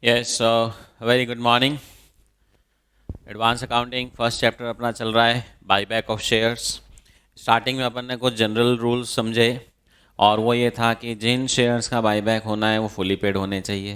Yes very good morning. Advance accounting first chapter अपना चल रहा है, बाईबैक ऑफ शेयर्स। स्टार्टिंग में अपन ने कुछ जनरल रूल्स समझे और वो ये था कि जिन शेयर्स का बाईबैक होना है वो फुली पेड होने चाहिए।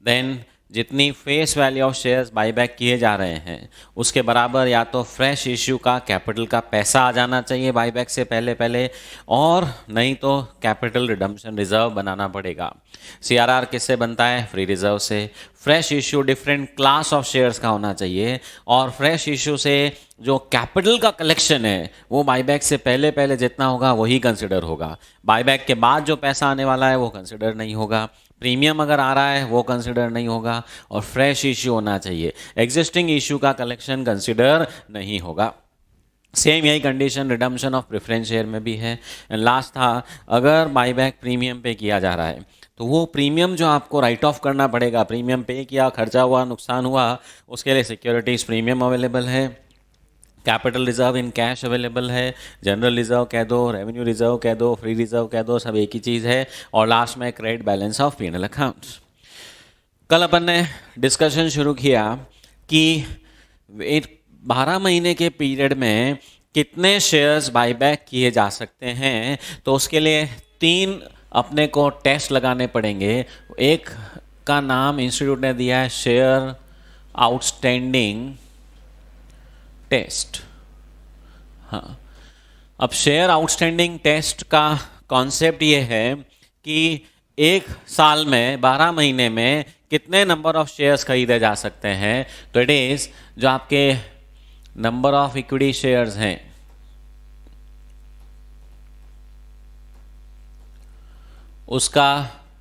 देन जितनी face value of shares buyback किए जा रहे हैं उसके बराबर या तो फ्रेश इश्यू का कैपिटल का पैसा आ जाना चाहिए बाईबैक से पहले पहले, और नहीं तो कैपिटल रिडम्पशन रिजर्व बनाना पड़ेगा। सीआरआर किससे बनता है? फ्री रिजर्व से। Fresh issue different class of shares का होना चाहिए और फ्रेश इश्यू से जो कैपिटल का कलेक्शन है वो बाईबैक से पहले पहले जितना होगा वही कंसिडर होगा। बाईबैक के बाद जो पैसा आने वाला है वो कंसिडर नहीं होगा। प्रीमियम अगर आ रहा है वो कंसिडर नहीं होगा और फ्रेश इश्यू होना चाहिए। एग्जिस्टिंग इश्यू का कलेक्शन कंसिडर नहीं होगा। सेम यही condition redemption of preference share में भी है। एंड लास्ट था, अगर बाईबैक प्रीमियम पे किया जा रहा है तो वो प्रीमियम जो आपको राइट ऑफ करना पड़ेगा, प्रीमियम पे किया, खर्चा हुआ, नुकसान हुआ, उसके लिए सिक्योरिटीज प्रीमियम अवेलेबल है, capital reserve in cash available है, जनरल रिजर्व कह दो, रेवेन्यू रिजर्व कह दो, फ्री रिजर्व कह दो, सब एक ही चीज़ है। और लास्ट में credit balance of PNL accounts. कल अपन ने डिस्कशन शुरू किया कि 12 महीने के पीरियड में कितने शेयर्स बाईबैक किए जा सकते हैं। तो उसके लिए 3 अपने को टेस्ट लगाने पड़ेंगे। एक का नाम इंस्टीट्यूट ने दिया है शेयर आउटस्टैंडिंग टेस्ट। हाँ, अब शेयर आउटस्टैंडिंग टेस्ट का कॉन्सेप्ट ये है कि एक साल में 12 महीने में कितने नंबर ऑफ शेयर्स खरीदे जा सकते हैं। तो इट इज जो आपके नंबर ऑफ इक्विटी शेयर्स हैं उसका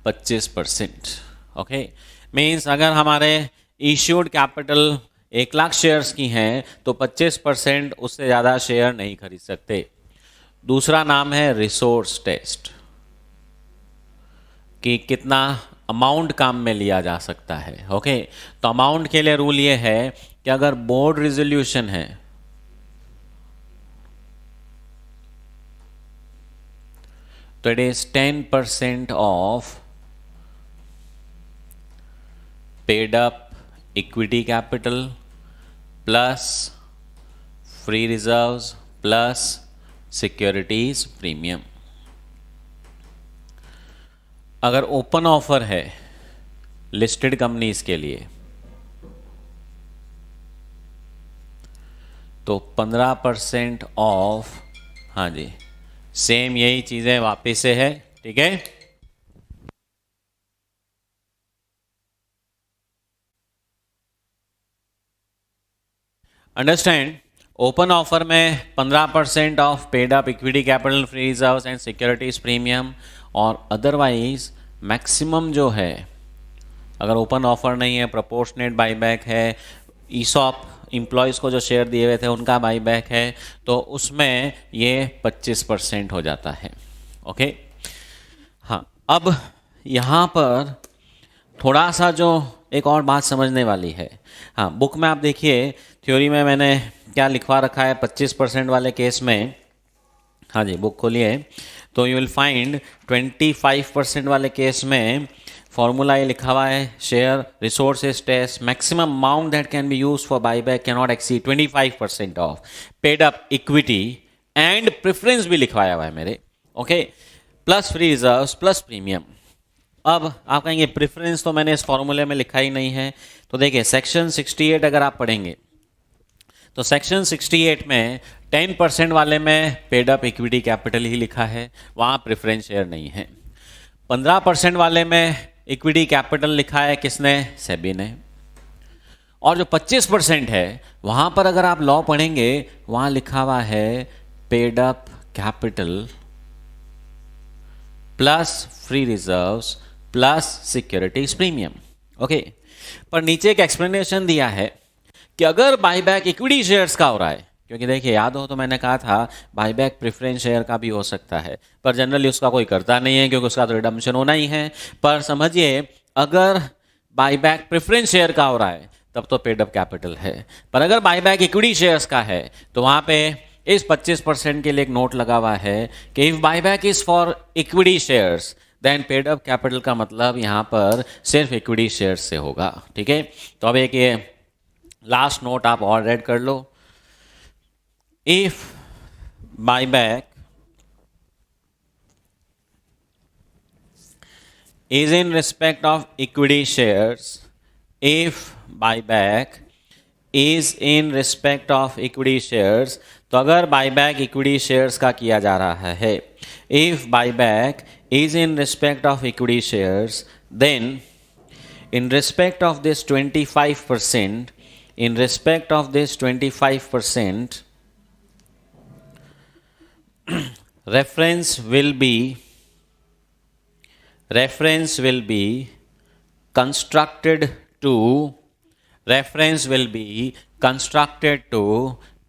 25%। ओके, मीन्स अगर हमारे इश्यूड कैपिटल 1 लाख शेयर्स की हैं तो 25% उससे ज़्यादा शेयर नहीं खरीद सकते। दूसरा नाम है रिसोर्स टेस्ट, कि कितना अमाउंट काम में लिया जा सकता है। ओके, तो अमाउंट के लिए रूल ये है कि अगर बोर्ड रिजोल्यूशन है तो it is 10% of paid up equity capital plus free reserves plus securities premium. अगर ओपन ऑफर है लिस्टेड कंपनीज के लिए तो 15% ऑफ, हाँ जी, सेम यही चीजें वापस से है। ठीक है, अंडरस्टैंड। ओपन ऑफर में 15% of paid up equity capital free reserves and securities premium, और अदरवाइज मैक्सिमम जो है, अगर ओपन ऑफर नहीं है, प्रोपोर्शनेट बाईबैक है, ईसॉप एम्प्लॉयज़ को जो शेयर दिए हुए थे उनका बाईबैक है, तो उसमें ये 25% हो जाता है। ओके, हाँ, अब यहाँ पर थोड़ा सा जो एक और बात समझने वाली है। हाँ, बुक में आप देखिए, थ्योरी में मैंने क्या लिखवा रखा है 25% वाले केस में। हाँ जी, बुक खोलिए तो यू विल फाइंड 25% वाले केस में फॉर्मूला ये लिखा हुआ है, share resources test, maximum amount that can be use for buyback can not exceed 25% of paid up equity and preference भी लिखवाया हुआ है मेरे। Okay, plus free reserves plus premium. अब आप कहेंगे प्रेफरेंस तो मैंने इस फॉर्मूले में लिखा ही नहीं है। तो देखिए सेक्शन 68 अगर आप पढ़ेंगे तो सेक्शन 68 में 10% वाले में पेड अप इक्विटी कैपिटल ही लिखा है, वहाँ प्रेफरेंस शेयर नहीं है। 15% वाले में इक्विटी कैपिटल लिखा है किसने? सेबी ने। और जो 25% है वहाँ पर अगर आप लॉ पढ़ेंगे वहाँ लिखा हुआ है paid up capital plus free reserves plus securities premium. Okay, पर नीचे एक एक्सप्लेनेशन दिया है कि अगर बाईबैक इक्विटी शेयर्स का हो रहा है, क्योंकि देखिए याद हो तो मैंने कहा था बाईबैक प्रेफरेंस शेयर का भी हो सकता है, पर जनरली उसका कोई करता नहीं है क्योंकि उसका तो रिडम्पशन होना ही है। पर समझिए अगर बाईबैक प्रेफरेंस शेयर का हो रहा है तब तो पेड अप कैपिटल है, पर अगर बाईबैक इक्विटी शेयर्स का है तो वहाँ पे इस 25% के लिए एक नोट लगा हुआ है कि if buyback is for equity shares then paid up capital का मतलब यहाँ पर सिर्फ इक्विटी शेयर से होगा, ठीक है। तो अब एक ये लास्ट नोट आप और ऐड कर लो, if buyback is in respect of equity shares, if buyback is in respect of equity shares, तो अगर बायबैक इक्विटी शेयर्स का किया जा रहा है, if buyback is in respect of equity shares, then in respect of this 25%, in respect of this 25%, reference will be constructed to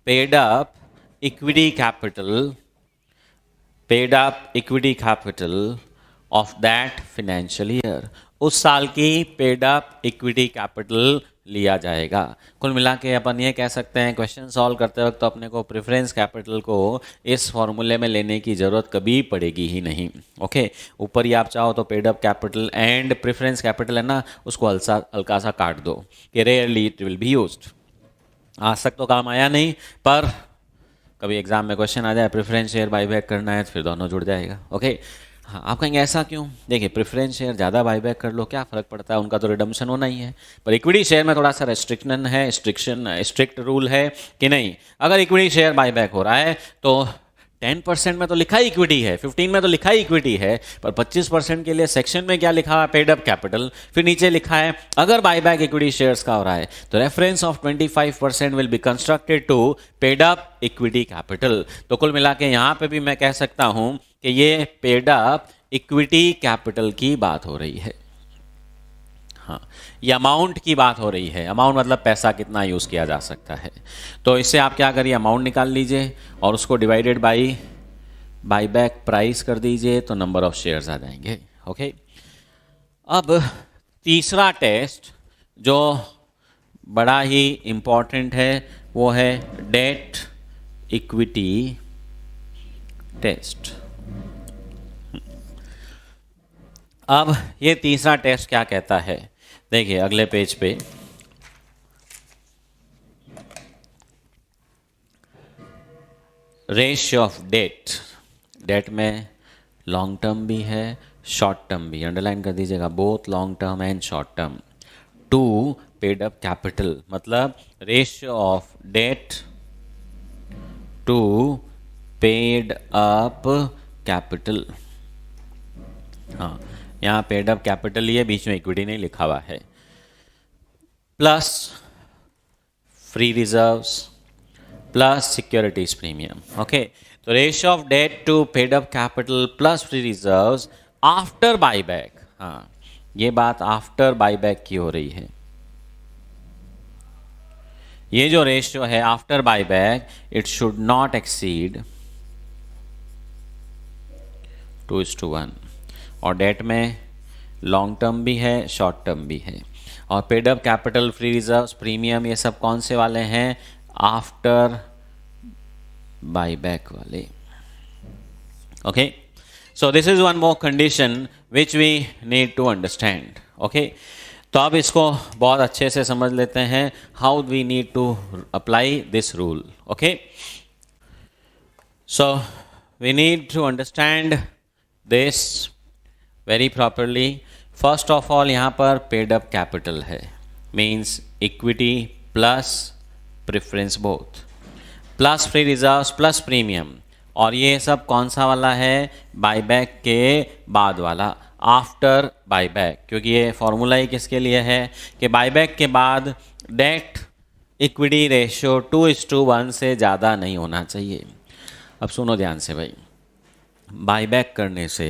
paid up equity capital of that financial year। उस साल की paid up equity capital लिया जाएगा। कुल मिला के अपन ये कह सकते हैं क्वेश्चन सॉल्व करते वक्त तो अपने को प्रेफरेंस कैपिटल को इस फॉर्मूले में लेने की ज़रूरत कभी पड़ेगी ही नहीं। ओके, ऊपर ही आप चाहो तो paid up capital and preference capital है ना, उसको हल्का सा काट दो कि rarely it will be used. आज तक तो काम आया नहीं, पर कभी एग्जाम में क्वेश्चन आ जाए प्रेफरेंस शेयर बायबैक करना है तो फिर दोनों जुड़ जाएगा। ओके, हाँ, आप कहेंगे ऐसा क्यों? देखिए, प्रेफरेंस शेयर ज़्यादा बायबैक कर लो, क्या फ़र्क पड़ता है, उनका तो रिडम्पशन होना ही है। पर इक्विटी शेयर में थोड़ा सा रेस्ट्रिक्शन है, स्ट्रिक्ट रूल है कि नहीं, अगर इक्विटी शेयर बायबैक हो रहा है तो 10% में तो लिखा ही इक्विटी है, 15 में तो लिखा ही इक्विटी है, पर 25% के लिए सेक्शन में क्या लिखा है? Paid up capital. फिर नीचे लिखा है अगर बायबैक इक्विटी शेयर्स का हो रहा है तो reference of 25% will be constructed to paid up equity capital. तो कुल मिला के यहाँ पे भी मैं कह सकता हूँ कि ये पेड अप इक्विटी कैपिटल की बात हो रही है। हाँ, ये अमाउंट की बात हो रही है। अमाउंट मतलब पैसा कितना यूज़ किया जा सकता है। तो इससे आप क्या करिए, अमाउंट निकाल लीजिए और उसको डिवाइडेड बाई बायबैक प्राइस कर दीजिए तो नंबर ऑफ शेयर्स आ जाएंगे। ओके, अब तीसरा टेस्ट जो बड़ा ही इम्पॉर्टेंट है वो है डेट इक्विटी टेस्ट। अब ये तीसरा टेस्ट क्या कहता है, देखिए अगले पेज पे रेशियो ऑफ डेट में लॉन्ग टर्म भी है शॉर्ट टर्म भी, अंडरलाइन कर दीजिएगा, both long term and short term, to paid up capital, मतलब ratio of debt to paid up capital. हाँ, यहाँ पेड अप कैपिटल ही है, बीच में इक्विटी नहीं लिखा हुआ है, plus free reserves plus securities premium. Okay, तो ratio of debt to paid up capital plus free reserves after buyback. हाँ, ये बात आफ्टर बायबैक की हो रही है। ये जो रेशियो है after buyback, it should not exceed 2:1। और डेट में लॉन्ग टर्म भी है शॉर्ट टर्म भी है, और paid up capital free reserves premium ये सब कौन से वाले हैं? आफ्टर बायबैक वाले। Okay, so this is one more condition which we need to understand. Okay, तो अब इसको बहुत अच्छे से समझ लेते हैं, how we need to apply this rule. Okay, so we need to understand this very properly. First of all यहाँ पर पेड अप कैपिटल है, means equity plus preference both, plus free reserves plus premium, और ये सब कौन सा वाला है? बायबैक के बाद वाला, आफ्टर बायबैक, क्योंकि ये फॉर्मूला ही किसके लिए है कि बायबैक के बाद डेट इक्विटी रेशियो 2:1 से ज़्यादा नहीं होना चाहिए। अब सुनो ध्यान से भाई, बायबैक करने से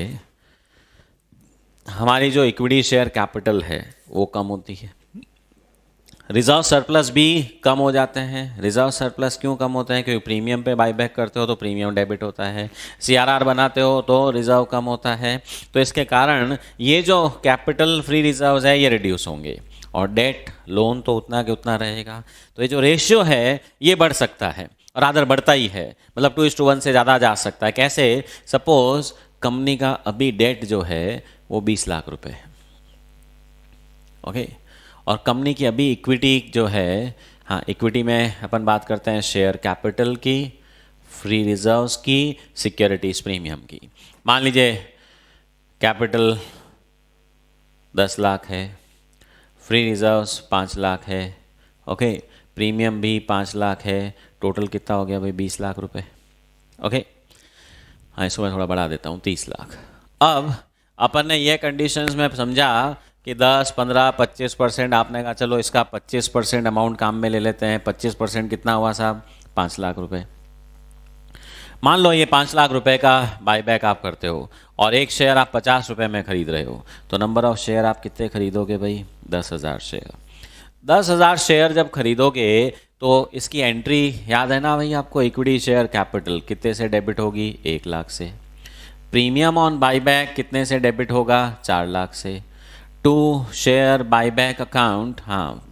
हमारी जो इक्विटी शेयर कैपिटल है वो कम होती है, रिजर्व सरप्लस भी कम हो जाते हैं। रिजर्व सरप्लस क्यों कम होते हैं? क्योंकि प्रीमियम पे बायबैक करते हो तो प्रीमियम डेबिट होता है, सीआरआर बनाते हो तो रिजर्व कम होता है। तो इसके कारण ये जो कैपिटल फ्री रिजर्व्स है ये रिड्यूस होंगे, और डेट लोन तो उतना के उतना रहेगा। तो ये जो रेशियो है ये बढ़ सकता है, और आदर बढ़ता ही है, मतलब 2:1 से ज़्यादा जा सकता है। कैसे? सपोज कंपनी का अभी डेट जो है वो 20 लाख रुपए है, ओके। और कंपनी की अभी इक्विटी जो है, हाँ इक्विटी में अपन बात करते हैं शेयर कैपिटल की, फ्री रिजर्व्स की, सिक्योरिटीज प्रीमियम की। मान लीजिए कैपिटल 10 लाख है, फ्री रिजर्व्स 5 लाख है, ओके, प्रीमियम भी 5 लाख है, टोटल कितना हो गया भाई 20 लाख रुपए, ओके। हाँ इसको मैं थोड़ा बढ़ा देता हूँ 30 लाख। अब अपन ने ये कंडीशंस में समझा कि 10, 15, 25% आपने कहा चलो इसका 25% अमाउंट काम में ले लेते हैं। 25% कितना हुआ साहब? 5 लाख रुपए। मान लो ये 5 लाख रुपए का बाईबैक आप करते हो और एक शेयर आप 50 रुपए में खरीद रहे हो, तो नंबर ऑफ शेयर आप कितने खरीदोगे भाई? 10,000 शेयर। 10,000 शेयर जब खरीदोगे तो इसकी एंट्री याद है ना भाई आपको? इक्विटी शेयर कैपिटल कितने से डेबिट होगी? 1 लाख से। प्रीमियम ऑन बाईबैक कितने से डेबिट होगा? 4 लाख से। टू शेयर बाईबैक अकाउंट, हाँ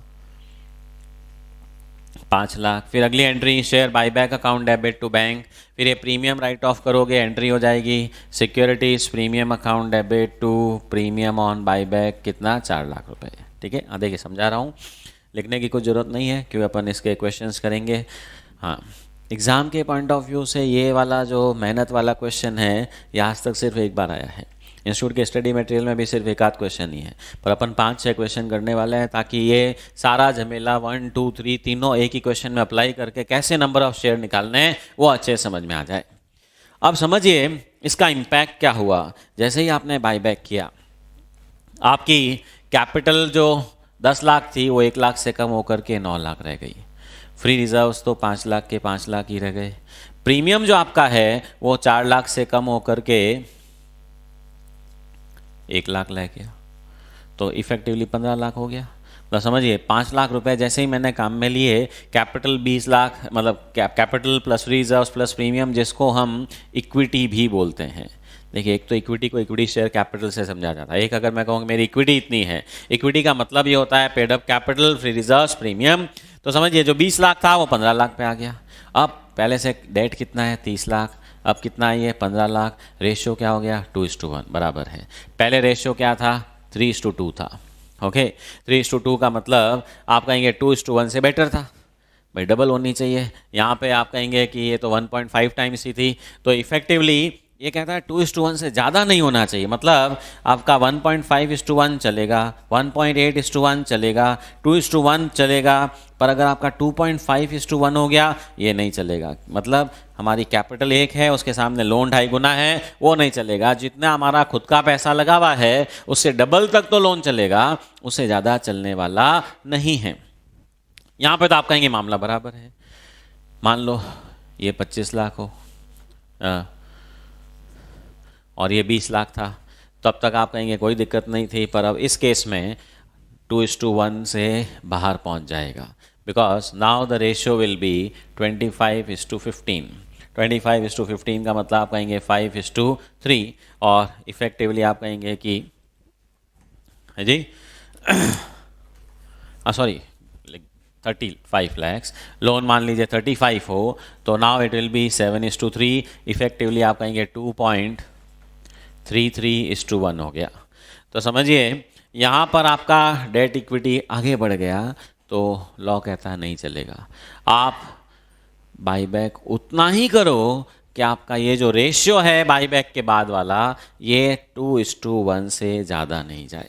5 लाख। फिर अगली entry share buyback account debit to bank, फिर ये प्रीमियम राइट ऑफ करोगे, एंट्री हो जाएगी securities premium account debit to premium on buyback, कितना? 4 लाख रुपए। ठीक है, देखिए समझा रहा हूँ, लिखने की कोई ज़रूरत नहीं है क्योंकि अपन इसके क्वेश्चंस करेंगे। हाँ, एग्ज़ाम के पॉइंट ऑफ व्यू से ये वाला जो मेहनत वाला क्वेश्चन है ये आज तक सिर्फ एक बार आया है। इंस्टीट्यूट के स्टडी मटेरियल में भी सिर्फ एक आध क्वेश्चन ही है, पर अपन 5-6 क्वेश्चन करने वाले हैं ताकि ये सारा झमेला 1, 2, 3 तीनों एक ही क्वेश्चन में अप्लाई करके कैसे नंबर ऑफ शेयर निकालने हैं वो अच्छे समझ में आ जाए। अब समझिए इसका इम्पैक्ट क्या हुआ। जैसे ही आपने बाईबैक किया, आपकी कैपिटल जो 10 लाख थी वो 1 लाख से कम होकर के 9 लाख रह गई। फ्री रिजर्व्स तो 5 लाख के 5 लाख ही रह गए। प्रीमियम जो आपका है वो 4 लाख से कम होकर के 1 लाख रह गया, तो इफेक्टिवली 15 लाख हो गया। तो समझिए 5 लाख रुपए जैसे ही मैंने काम में लिए, कैपिटल 20 लाख, मतलब capital plus free reserves plus premium, जिसको हम इक्विटी भी बोलते हैं। देखिए एक तो इक्विटी को इक्विटी शेयर कैपिटल से समझा जाता है। एक अगर मैं कहूँ मेरी इक्विटी इतनी है, इक्विटी का मतलब ये होता है paid up capital, free reserves, premium. तो समझिए जो 20 लाख था वो 15 लाख पे आ गया। अब पहले से डेट कितना है? 30 लाख। अब कितना है ये? 15 लाख। रेशियो क्या हो गया? 2:1 बराबर है। पहले रेशियो क्या था? 3:2 था। ओके, 3:2 का मतलब आप कहेंगे 2:1 से बेटर था भाई, डबल होनी चाहिए। यहाँ पे आप कहेंगे कि ये तो 1.5 टाइम्स ही थी। तो इफेक्टिवली ये कहता है 2:1 से ज़्यादा नहीं होना चाहिए। मतलब आपका 1.5:1 चलेगा, 1.8:1 चलेगा, 2:1 चलेगा, पर अगर आपका 2.5:1 हो गया ये नहीं चलेगा। मतलब हमारी कैपिटल 1 है, उसके सामने लोन 2.5 गुना है, वो नहीं चलेगा। जितना हमारा खुद का पैसा लगा हुआ है उससे डबल तक तो लोन चलेगा, उससे ज़्यादा चलने वाला नहीं है। यहाँ पे तो आप कहेंगे मामला बराबर है। मान लो ये 25 लाख हो और ये 20 लाख था, तब तक आप कहेंगे कोई दिक्कत नहीं थी, पर अब इस केस में 2:1 से बाहर पहुंच जाएगा, because now the ratio will be 25:15। 25:15 का मतलब आप कहेंगे 5:3, और इफेक्टिवली आप कहेंगे कि है जी सॉरी 35 लैक्स, लोन मान लीजिए 35 हो तो now it will be 7:3। Effectively आप कहेंगे 2.33:1 हो गया। तो समझिए यहाँ पर आपका डेट इक्विटी आगे बढ़ गया, तो लॉ कहता है नहीं चलेगा। आप बाईबैक उतना ही करो कि आपका ये जो रेशियो है बाईबैक के बाद वाला, ये 2:1 से ज़्यादा नहीं जाए।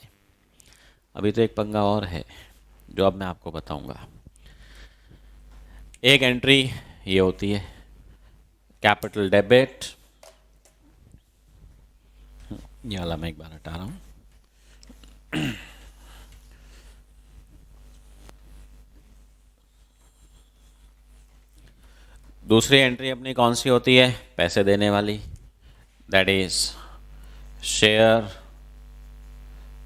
अभी तो एक पंगा और है जो अब मैं आपको बताऊंगा। एक एंट्री ये होती है कैपिटल डेबिट, ये वाला मैं एक बार हटा रहा हूँ। दूसरी एंट्री अपनी कौन सी होती है? पैसे देने वाली, that is share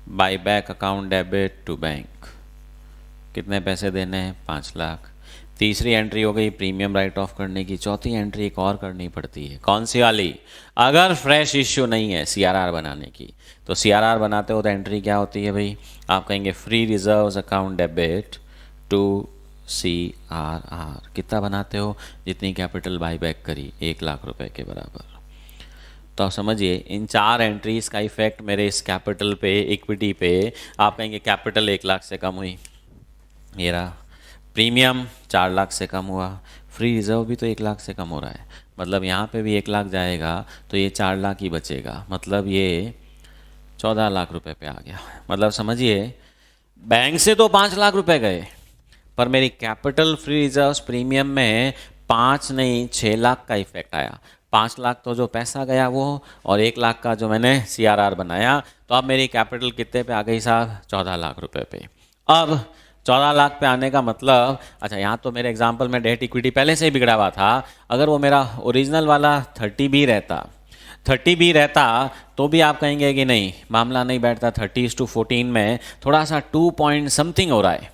buyback account debit to bank. कितने पैसे देने हैं? 5 लाख। तीसरी एंट्री हो गई प्रीमियम राइट ऑफ करने की। चौथी एंट्री एक और करनी पड़ती है, कौन सी वाली? अगर फ्रेश इश्यू नहीं है सीआरआर बनाने की, तो सीआरआर बनाते हो तो एंट्री क्या होती है भाई? आप कहेंगे free reserves account debit to CRR. कितना बनाते हो? जितनी कैपिटल बाईबैक करी, 1 लाख रुपए के बराबर। तो आप समझिए इन 4 एंट्रीज का इफेक्ट मेरे इस कैपिटल पे, इक्विटी पे, आप कहेंगे कैपिटल 1 लाख से कम हुई, ये रहा। प्रीमियम 4 लाख से कम हुआ, फ्री रिजर्व भी तो 1 लाख से कम हो रहा है, मतलब यहाँ पे भी 1 लाख जाएगा तो ये 4 लाख ही बचेगा, मतलब ये 14 लाख रुपए पे आ गया। मतलब समझिए बैंक से तो 5 लाख रुपए गए, पर मेरी कैपिटल फ्री रिजर्व्स प्रीमियम में 5 नहीं 6 लाख का इफेक्ट आया। 5 लाख तो जो पैसा गया वो, और 1 लाख का जो मैंने CRR बनाया, तो अब मेरी कैपिटल कितने पे आ गई साहब? 14 लाख रुपए पे। अब 14 लाख पे आने का मतलब, अच्छा यहाँ तो मेरे एग्जाम्पल में डेट इक्विटी पहले से ही बिगड़ा हुआ था, अगर वो मेरा ओरिजिनल वाला 30 भी रहता तो भी आप कहेंगे कि नहीं मामला नहीं बैठता, 30:14 में थोड़ा सा 2 पॉइंट समथिंग हो रहा है।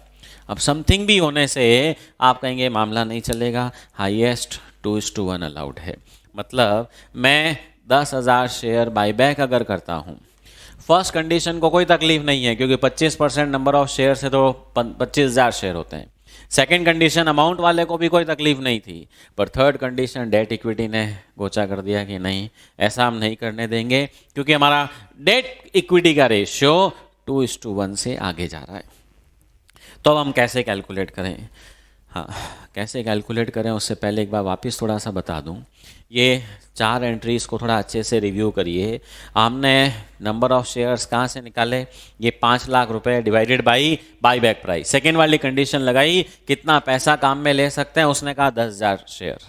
अब समथिंग भी होने से आप कहेंगे मामला नहीं चलेगा, हाईएस्ट 2:1 अलाउड है। मतलब मैं 10,000 शेयर बाईबैक अगर करता हूँ, फर्स्ट कंडीशन को कोई तकलीफ नहीं है क्योंकि 25% नंबर ऑफ शेयर से तो 25,000 शेयर होते हैं। सेकेंड कंडीशन अमाउंट वाले को भी कोई तकलीफ नहीं थी, पर थर्ड कंडीशन डेट इक्विटी ने गोचा कर दिया कि नहीं, ऐसा हम नहीं करने देंगे क्योंकि हमारा डेट इक्विटी का रेशियो 2:1 से आगे जा रहा है। तो अब हम कैसे कैलकुलेट करें? हाँ, कैसे कैलकुलेट करें उससे पहले एक बार वापस थोड़ा सा बता दूं, ये 4 एंट्रीज़ को थोड़ा अच्छे से रिव्यू करिए। हमने नंबर ऑफ शेयर्स कहाँ से निकाले? ये 5 लाख रुपए divided by buyback price. Second वाली कंडीशन लगाई, कितना पैसा काम में ले सकते हैं, उसने कहा 10,000 शेयर।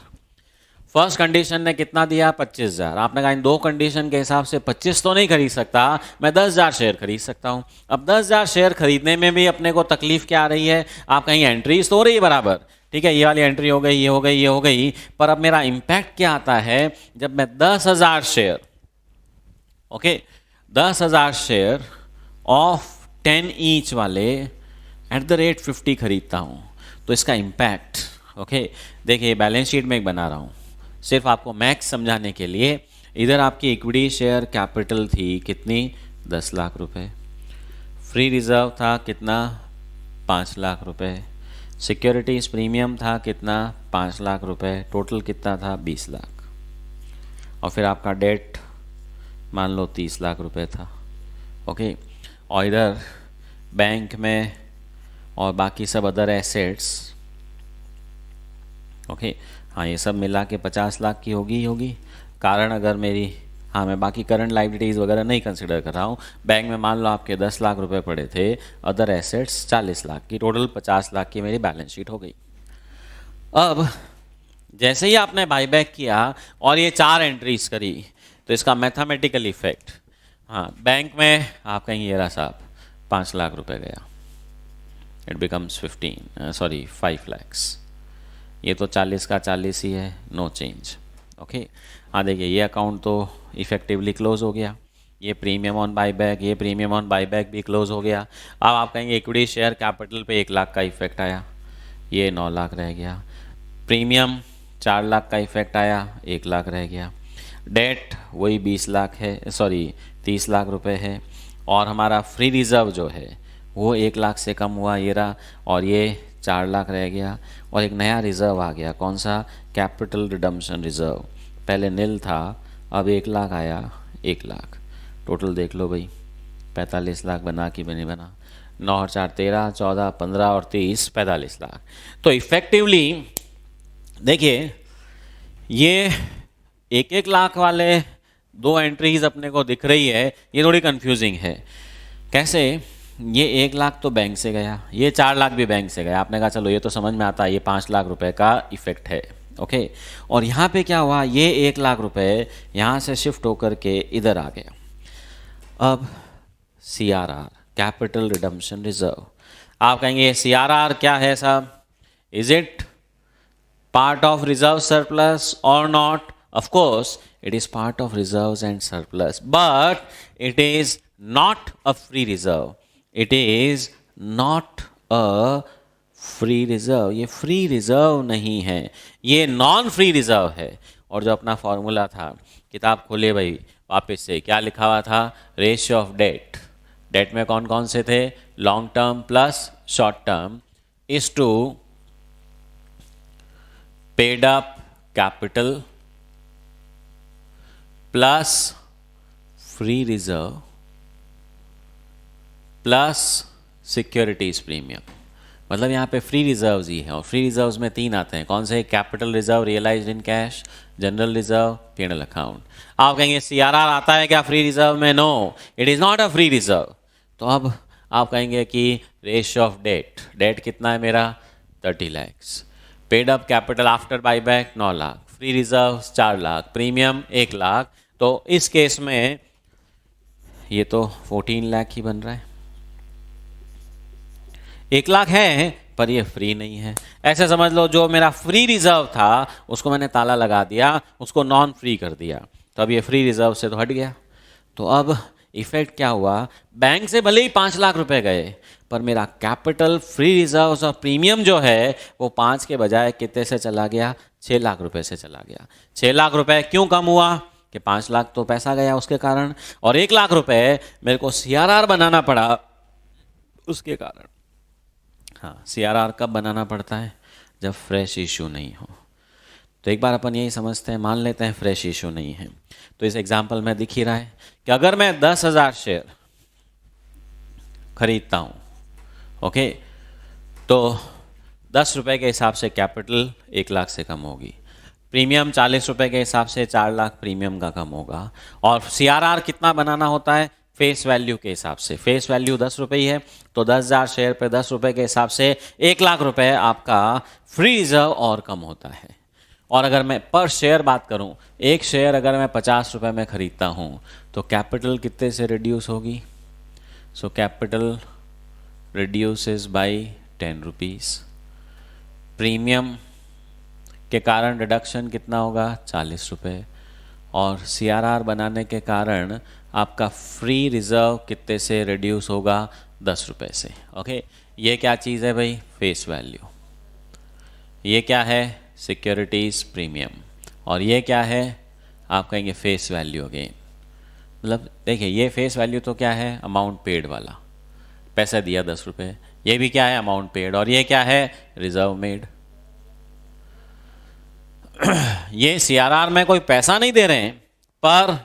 फर्स्ट कंडीशन ने कितना दिया? 25,000। आपने कहा इन 2 कंडीशन के हिसाब से 25 तो नहीं खरीद सकता, मैं 10,000 शेयर खरीद सकता हूँ। अब 10,000 शेयर खरीदने में भी अपने को तकलीफ क्या आ रही है? आप कहीं एंट्रीज तो हो रही है बराबर, ठीक है, ये वाली एंट्री हो गई, ये हो गई, ये हो गई, पर अब मेरा इंपैक्ट क्या आता है जब मैं 10,000 share, okay, 10,000 share of 10 each वाले एट द रेट 50 खरीदता हूँ, तो इसका इम्पैक्ट, ओके, देखिए बैलेंस शीट में एक बना रहा हूँ सिर्फ आपको मैक्स समझाने के लिए। इधर आपकी इक्विटी शेयर कैपिटल थी कितनी? 10 लाख रुपए। फ्री रिजर्व था कितना? 5 लाख रुपए। सिक्योरिटीज प्रीमियम था कितना? 5 लाख रुपए। टोटल कितना था? 20 लाख। और फिर आपका डेट मान लो 30 लाख रुपए था, ओके। और इधर बैंक में और बाकी सब अदर एसेट्स, ओके, हाँ, ये सब मिला के 50 लाख की होगी। कारण अगर मेरी, हाँ, मैं बाकी करंट लाइबिलिटीज़ वगैरह नहीं कंसिडर कर रहा हूँ। बैंक में मान लो आपके 10 लाख रुपए पड़े थे, अदर एसेट्स 40 लाख की, टोटल 50 लाख की मेरी बैलेंस शीट हो गई। अब जैसे ही आपने बाईबैक किया और ये 4 एंट्रीज करी, तो इसका मैथमेटिकल इफेक्ट, हाँ, बैंक में आप कहेंगे ये रहा साहब 5 लाख रुपए गया, इट बिकम्स 5 लैक्स। ये तो 40 का 40 ही है, नो चेंज, ओके। हाँ, देखिए ये अकाउंट तो इफेक्टिवली क्लोज हो गया, ये प्रीमियम ऑन बाईबैक, ये प्रीमियम ऑन बाईबैक भी क्लोज हो गया। अब आप कहेंगे इक्विटी शेयर कैपिटल पे 1 लाख का इफेक्ट आया, ये 9 लाख रह गया। प्रीमियम 4 लाख का इफेक्ट आया, 1 लाख रह गया। डेट वही 20 लाख है, 30 लाख रुपए है। और हमारा फ्री रिजर्व जो है वो 1 लाख से कम हुआ, ये रहा, और ये 4 लाख रह गया। और एक नया रिजर्व आ गया, कौन सा? Capital redemption reserve. पहले नील था, अब 1 लाख आया, 1 लाख। टोटल देख लो भाई, 45 लाख बना कि नहीं बना? 9 और 4 13, 14 15 और 30 45 लाख। तो इफेक्टिवली देखिए ये 1-1 लाख वाले 2 एंट्रीज अपने को दिख रही है, ये थोड़ी कंफ्यूजिंग है। कैसे? ये 1 लाख तो बैंक से गया, ये 4 लाख भी बैंक से गया। आपने कहा चलो ये तो समझ में आता है, ये 5 लाख रुपए का इफेक्ट है, ओके। और यहाँ पे क्या हुआ, ये 1 लाख रुपए यहाँ से शिफ्ट होकर के इधर आ गया। अब CRR, कैपिटल रिडम्पशन रिजर्व, आप कहेंगे CRR क्या है साहब? Is it part of reserve surplus or not? Of course, it is part of reserves and surplus, but it is not a free reserve. It is not a free reserve. ये free reserve नहीं है, ये non free reserve है। और जो अपना formula था, किताब खोले भाई वापस से, क्या लिखा हुआ था? Ratio of date. डेट में कौन कौन से थे? Long term plus short term is to paid up capital plus free reserve plus securities premium. मतलब यहाँ पे फ्री रिजर्व्स ही है, और फ्री रिजर्व्स में 3 आते हैं। कौन से? Capital reserve, realised in cash, general reserve, PNL account. आप कहेंगे सीआरआर आता है क्या फ्री रिजर्व में? No, it is not a free reserve. तो अब आप कहेंगे कि रेशियो ऑफ डेट, डेट कितना है मेरा? 30 lakh. Paid up capital after buyback 9 lakh, free reserve 4 lakh, premium 1 lakh. तो इस केस में ये तो 14 लाख ही बन रहा है। 1 लाख है पर ये फ्री नहीं है। ऐसे समझ लो जो मेरा फ्री रिजर्व था उसको मैंने ताला लगा दिया, उसको नॉन फ्री कर दिया, तो अब ये फ्री रिजर्व से तो हट गया। तो अब इफेक्ट क्या हुआ? बैंक से भले ही 5 लाख रुपए गए, पर मेरा कैपिटल, फ्री रिजर्व और प्रीमियम जो है वो 5 के बजाय कितने से चला गया? 6 लाख रुपए से चला गया। 6 लाख रुपए क्यों कम हुआ? कि 5 लाख तो पैसा गया उसके कारण, और 1 लाख रुपए मेरे को सीआरआर बनाना पड़ा उसके कारण। हाँ, सीआरआर कब बनाना पड़ता है? जब फ्रेश इशू नहीं हो। तो एक बार अपन यही समझते हैं, मान लेते हैं फ्रेश इशू नहीं है। तो इस एग्जांपल में दिख ही रहा है कि अगर मैं 10,000 शेयर खरीदता हूँ, ओके, तो 10 रुपये के हिसाब से कैपिटल 1 लाख से कम होगी, प्रीमियम 40 रुपये के हिसाब से 4 लाख प्रीमियम का कम होगा, और सीआरआर कितना बनाना होता है? फेस वैल्यू के हिसाब से। फेस वैल्यू 10 रुपये ही है, तो 10,000 शेयर पे 10 रुपये के हिसाब से 1 लाख रुपए आपका फ्री रिजर्व और कम होता है। और अगर मैं पर शेयर बात करूं, एक शेयर अगर मैं 50 रुपये में खरीदता हूं, तो कैपिटल कितने से रिड्यूस होगी? So capital reduces by 10 rupees. Premium के कारण रिडक्शन कितना होगा? 40 रुपये। और सीआरआर बनाने के कारण आपका फ्री रिजर्व कितने से रिड्यूस होगा? 10 रुपये से। ओके, ये क्या चीज़ है भाई? Face value. ये क्या है? Securities premium. और ये क्या है? आप कहेंगे फेस वैल्यू अगेन। मतलब देखिए, ये फेस वैल्यू तो क्या है? अमाउंट पेड वाला, पैसा दिया 10 रुपये। ये भी क्या है? Amount paid. और ये क्या है? Reserve made. ये सीआरआर में कोई पैसा नहीं दे रहे हैं, पर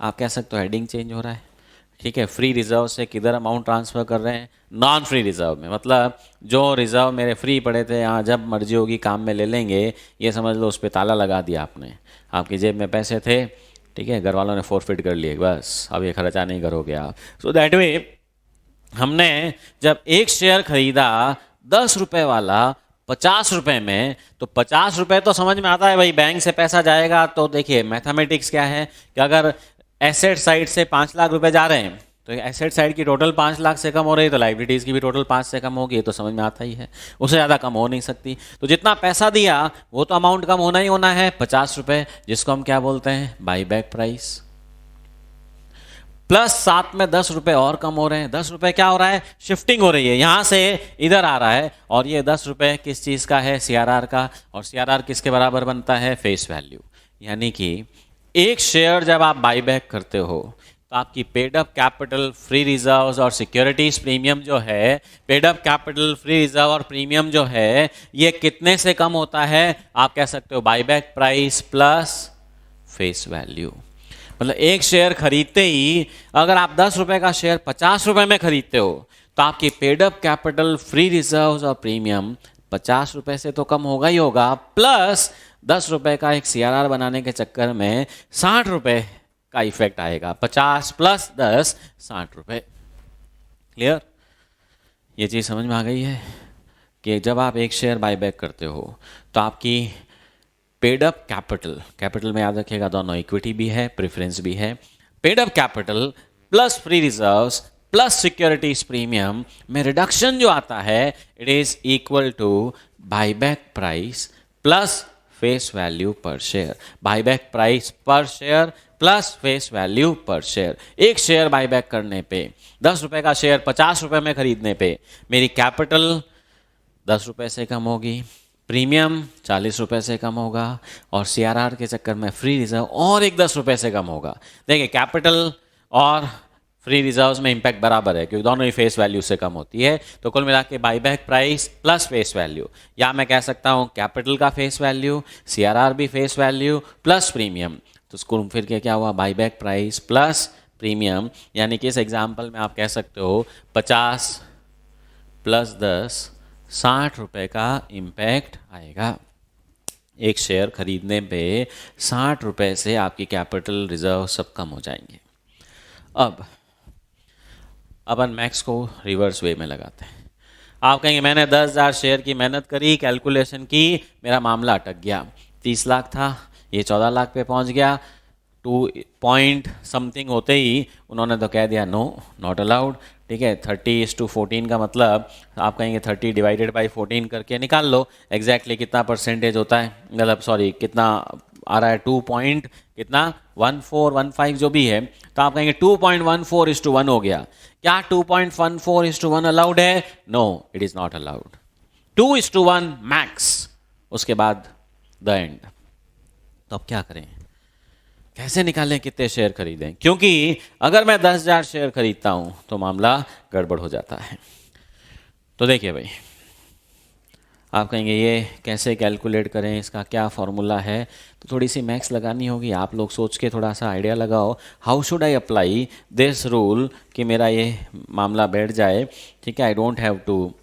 आप कह सकते हो हेडिंग चेंज हो रहा है। ठीक है, फ्री रिजर्व से किधर अमाउंट ट्रांसफ़र कर रहे हैं? नॉन फ्री रिजर्व में। मतलब जो रिजर्व मेरे फ्री पड़े थे, यहाँ जब मर्जी होगी काम में ले लेंगे, ये समझ लो उस पर ताला लगा दिया आपने। आपकी जेब में पैसे थे, ठीक है, घर वालों ने फोरफिट कर लिए, बस अब ये खर्चा नहीं करोगे आप। सो दैट वे हमने जब एक शेयर खरीदा 10 रुपये वाला 50 रुपये में, तो 50 रुपये तो समझ में आता है भाई, बैंक से पैसा जाएगा। तो देखिए मैथमेटिक्स क्या है कि अगर एसेट साइड से 5 लाख रुपए जा रहे हैं, तो एसेट साइड की टोटल 5 लाख से कम हो रही है, तो लाइबिलिटीज़ की भी टोटल 5 से कम होगी। तो समझ में आता ही है, उससे ज़्यादा कम हो नहीं सकती। तो जितना पैसा दिया वो तो अमाउंट कम होना ही होना है, 50 रुपये, जिसको हम क्या बोलते हैं? By back price. प्लस साथ में 10 रुपये और कम हो रहे हैं। 10 रुपये क्या हो रहा है? शिफ्टिंग हो रही है, यहाँ से इधर आ रहा है। और ये 10 रुपये किस चीज़ का है? सीआरआर का। और सीआरआर किसके बराबर बनता है? Face value. यानी कि एक शेयर जब आप बाईबैक करते हो, तो आपकी paid up capital, free reserves और सिक्योरिटीज प्रीमियम जो है, paid up capital, free reserve और प्रीमियम जो है, ये कितने से कम होता है? आप कह सकते हो buyback price plus face value. मतलब एक शेयर खरीदते ही अगर आप 10 रुपये का शेयर 50 रुपये में खरीदते हो, तो आपकी paid up capital, free reserves और प्रीमियम 50 रुपये से तो कम होगा ही होगा, प्लस 10 रुपये का एक सीआरआर बनाने के चक्कर में 60 रुपये का इफेक्ट आएगा। 50 प्लस 10 60 रुपये। क्लियर? ये चीज़ समझ में आ गई है कि जब आप एक शेयर बाईबैक करते हो, तो आपकी पेड अप कैपिटल, कैपिटल में याद रखिएगा दोनों इक्विटी भी है, प्रेफरेंस भी है, paid up capital plus free reserves plus securities premium में रिडक्शन जो आता है, it is equal to buyback price plus face value per share. Buyback price per share plus face value per share. एक share buyback करने पे, 10 रुपये का share 50 रुपये में खरीदने पे मेरी कैपिटल 10 रुपये से कम होगी, प्रीमियम 40 रुपये से कम होगा, और सीआरआर के चक्कर में फ्री रिजर्व और एक 10 रुपये से कम होगा। देखिए कैपिटल और फ्री रिजर्व्स में इंपैक्ट बराबर है, क्योंकि दोनों ही फेस वैल्यू से कम होती है। तो कुल मिला के buyback price plus face value, या मैं कह सकता हूँ कैपिटल का फेस वैल्यू, सीआरआर भी फेस वैल्यू प्लस प्रीमियम, तो घूम फिर के क्या हुआ, बाईबैक प्राइस प्लस प्रीमियम, यानी कि इस एग्जाम्पल में आप कह सकते हो 50 प्लस 10 60 रुपये का इम्पैक्ट आएगा। एक शेयर खरीदने पे 60 रुपये से आपकी कैपिटल रिजर्व सब कम हो जाएंगे। अब अपन मैक्स को रिवर्स वे में लगाते हैं। आप कहेंगे मैंने 10,000 शेयर की मेहनत करी, कैलकुलेशन की, मेरा मामला अटक गया, 30 लाख था, ये 14 लाख पे पहुंच गया, 2 पॉइंट समथिंग होते ही उन्होंने तो कह दिया नो नॉट अलाउड। ठीक है, 30:14 का मतलब आप कहेंगे 30 डिवाइडेड बाई 14 करके निकाल लो एग्जैक्टली कितना परसेंटेज होता है, मतलब सॉरी कितना आ रहा है, 2 पॉइंट कितना 1415 जो भी है, तो आप कहेंगे 2.14:1 हो गया। क्या 2.14:1 अलाउड है? No, it is not allowed. 2:1 max, उसके बाद द एंड। तो अब क्या करें, कैसे निकालें कितने शेयर खरीदें? क्योंकि अगर मैं 10,000 शेयर खरीदता हूं तो मामला गड़बड़ हो जाता है। तो देखिए भाई, आप कहेंगे ये कैसे कैलकुलेट करें, इसका क्या फॉर्मूला है? तो थोड़ी सी मैक्स लगानी होगी। आप लोग सोच के थोड़ा सा आइडिया लगाओ, how should I apply this rule कि मेरा ये मामला बैठ जाए। ठीक है, I don't have to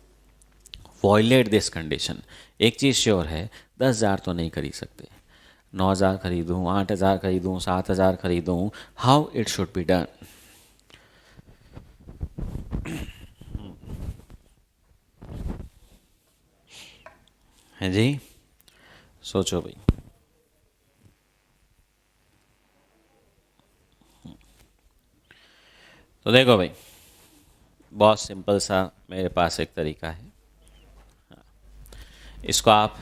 violate this condition. एक चीज़ श्योर है, 10,000 तो नहीं खरीद सकते, 9,000 खरीदूँ, 8,000 खरीदूँ, 7,000 खरीदूँ, how it should be done. है जी, सोचो भाई। तो देखो भाई, बहुत सिंपल सा मेरे पास एक तरीका है, इसको आप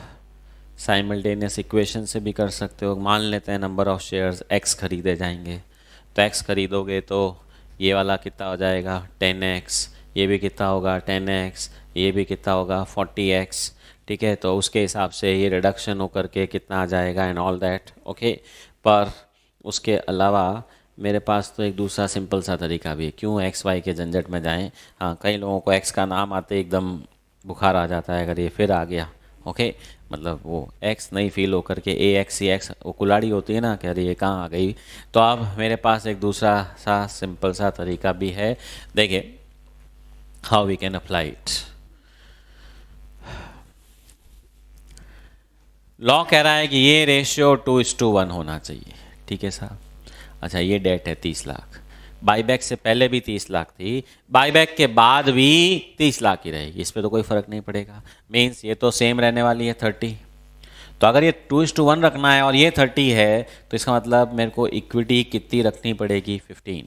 साइमल्टेनियस इक्वेशन से भी कर सकते हो। मान लेते हैं नंबर ऑफ शेयर्स x खरीदे जाएंगे, तो x खरीदोगे तो ये वाला कितना हो जाएगा 10x, ये भी कितना होगा 10x, ये भी कितना होगा 40x। ठीक है, तो उसके हिसाब से ये रिडक्शन होकर के कितना आ जाएगा एंड ऑल दैट। ओके, पर उसके अलावा मेरे पास तो एक दूसरा सिंपल सा तरीका भी है। क्यों एक्स वाई के झंझट में जाएं? हाँ, कई लोगों को एक्स का नाम आते एकदम बुखार आ जाता है, अगर ये फिर आ गया। ओके, मतलब वो एक्स नहीं फील होकर के ए एक्स सी एक्स वो कुलाड़ी होती है ना कि अरे ये कहाँ आ गई। तो अब मेरे पास एक दूसरा सा सिंपल सा तरीका भी है। देखिए how we can apply it. Law कह रहा है कि ये रेशियो 2:1 होना चाहिए। ठीक है साहब, अच्छा ये डेट है 30 लाख, बाईबैक से पहले भी 30 लाख थी, बाईबैक के बाद भी 30 लाख ही रहेगी, इस पे तो कोई फ़र्क नहीं पड़ेगा। मीन्स ये तो सेम रहने वाली है 30। तो अगर ये 2:1 रखना है और ये 30 है, तो इसका मतलब मेरे को इक्विटी कितनी रखनी पड़ेगी 15।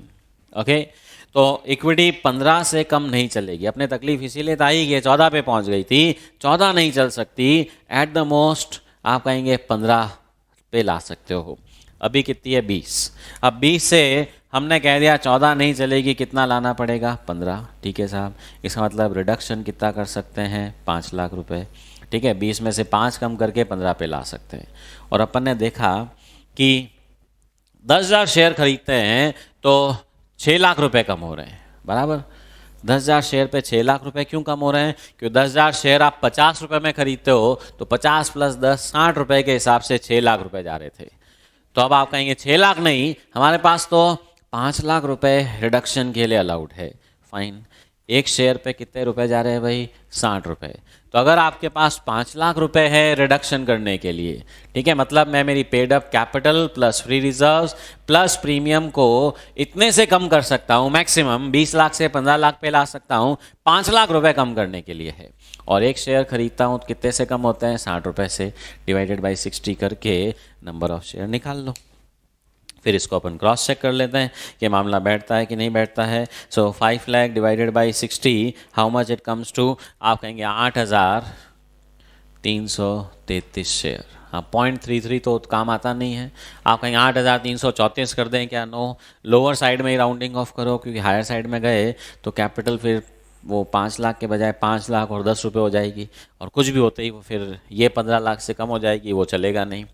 ओके, तो इक्विटी 15 से कम नहीं चलेगी। अपने तकलीफ इसीलिए तो आई कि 14 पे पहुंच गई थी, 14 नहीं चल सकती, एट द मोस्ट आप कहेंगे 15 पे ला सकते हो। अभी कितनी है 20, अब 20 से हमने कह दिया 14 नहीं चलेगी, कितना लाना पड़ेगा 15। ठीक है साहब, इसका मतलब रिडक्शन कितना कर सकते हैं 5 लाख रुपए। ठीक है, 20 में से 5 कम करके 15 पे ला सकते हैं। और अपन ने देखा कि 10,000 शेयर खरीदते हैं तो 6 लाख रुपए कम हो रहे हैं, बराबर। 10,000 शेयर पे 6 लाख रुपए क्यों कम हो रहे हैं? क्योंकि 10,000 शेयर आप 50 रुपए में खरीदते हो, तो 50 प्लस 10 60 रुपए के हिसाब से 6 लाख रुपए जा रहे थे। तो अब आप कहेंगे 6 लाख नहीं, हमारे पास तो 5 लाख रुपए रिडक्शन के लिए अलाउड है। फाइन, एक शेयर पे कितने रुपए जा रहे हैं भाई 60 रुपए। तो अगर आपके पास 5 लाख रुपए है रिडक्शन करने के लिए, ठीक है, मतलब मैं मेरी paid up capital plus free reserves plus premium को इतने से कम कर सकता हूँ, मैक्सिमम 20 लाख से 15 लाख पे ला सकता हूँ, 5 लाख रुपए कम करने के लिए है। और एक शेयर खरीदता हूँ तो कितने से कम होते हैं 60 रुपए से, डिवाइडेड बाई 60 करके नंबर ऑफ शेयर निकाल लो। फिर इसको अपन क्रॉस चेक कर लेते हैं कि मामला बैठता है कि नहीं बैठता है। So 5 lakh divided by 60, how much it comes to? आप कहेंगे 8,333 शेयर। हाँ, 0.33 तो काम आता नहीं है। आप कहेंगे 8,334 कर दें क्या? नो, लोअर साइड में ही राउंडिंग ऑफ करो, क्योंकि हायर साइड में गए तो कैपिटल फिर वो 5 लाख के बजाय 5 लाख और 10 रुपये हो जाएगी, और कुछ भी होते ही वो फिर ये 15 लाख से कम हो जाएगी, वो चलेगा नहीं।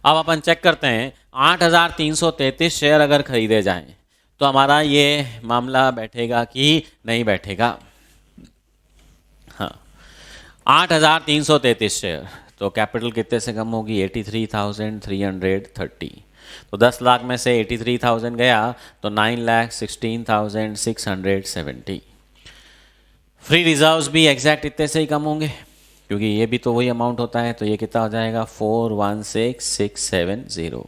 अब अपन चेक करते हैं 8,333 शेयर अगर खरीदे जाएं तो हमारा ये मामला बैठेगा कि नहीं बैठेगा। हाँ, 8,333 शेयर, तो कैपिटल कितने से कम होगी 83,330। तो 10 लाख में से 83,000 गया तो 9,16,670। फ्री रिजर्व्स भी एग्जैक्ट इतने से ही कम होंगे क्योंकि ये भी तो वही अमाउंट होता है, तो ये कितना हो जाएगा 416,670।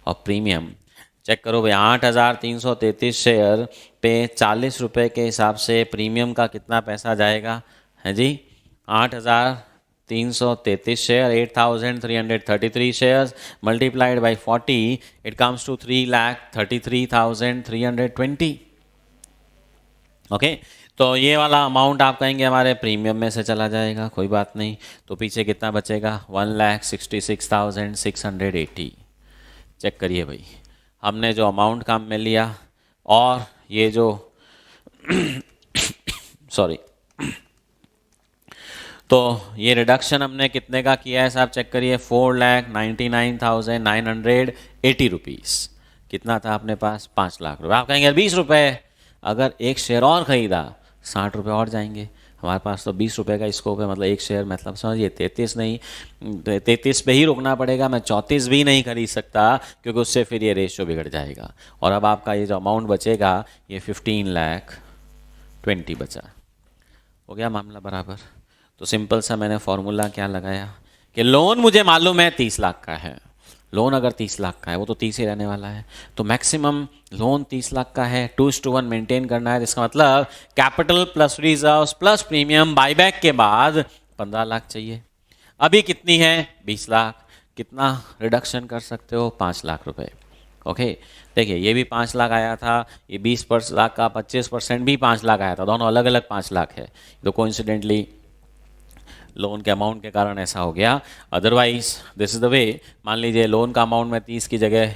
और प्रीमियम चेक करो भाई, 8,333 शेयर पे 40 रुपये के हिसाब से प्रीमियम का कितना पैसा जाएगा, है जी 8,333 share, 8,333 shares multiplied by 40, it comes to 3,33,320। Okay, तो ये वाला अमाउंट आप कहेंगे हमारे प्रीमियम में से चला जाएगा, कोई बात नहीं। तो पीछे कितना बचेगा 1,66,680। चेक करिए भाई, हमने जो अमाउंट काम में लिया और ये जो सॉरी तो ये रिडक्शन हमने कितने का किया है साहब, चेक करिए 4,99,980 रुपीज़। कितना था अपने पास 5 लाख रुपये। आप कहेंगे 20 रुपये, अगर एक शेयर और ख़रीदा 60 रुपये और जाएंगे। हमारे पास तो 20 रुपये का स्कोप है, मतलब एक शेयर, मतलब समझिए 33 नहीं, 33 पे ही रुकना पड़ेगा। मैं 34 भी नहीं खरीद सकता क्योंकि उससे फिर ये रेशियो बिगड़ जाएगा। और अब आपका ये जो अमाउंट बचेगा ये 15,20,000 बचा। हो गया मामला बराबर। तो सिंपल सा मैंने फॉर्मूला क्या लगाया कि लोन मुझे मालूम है 30 लाख का है, लोन अगर 30 लाख का है वो तो 30 ही रहने वाला है, तो मैक्सिमम लोन 30 लाख का है, 2:1 मेंटेन करना है। जिसका मतलब capital plus reserves plus premium buyback के बाद 15 लाख चाहिए। अभी कितनी है 20 लाख, कितना रिडक्शन कर सकते हो 5 लाख रुपए। ओके, देखिए ये भी 5 लाख आया था, ये 20 लाख का 25% भी 5 लाख आया था, दोनों अलग अलग 5 लाख है। तो कोइंसिडेंटली लोन के अमाउंट के कारण ऐसा हो गया, otherwise this is the way. मान लीजिए लोन का अमाउंट मैं 30 की जगह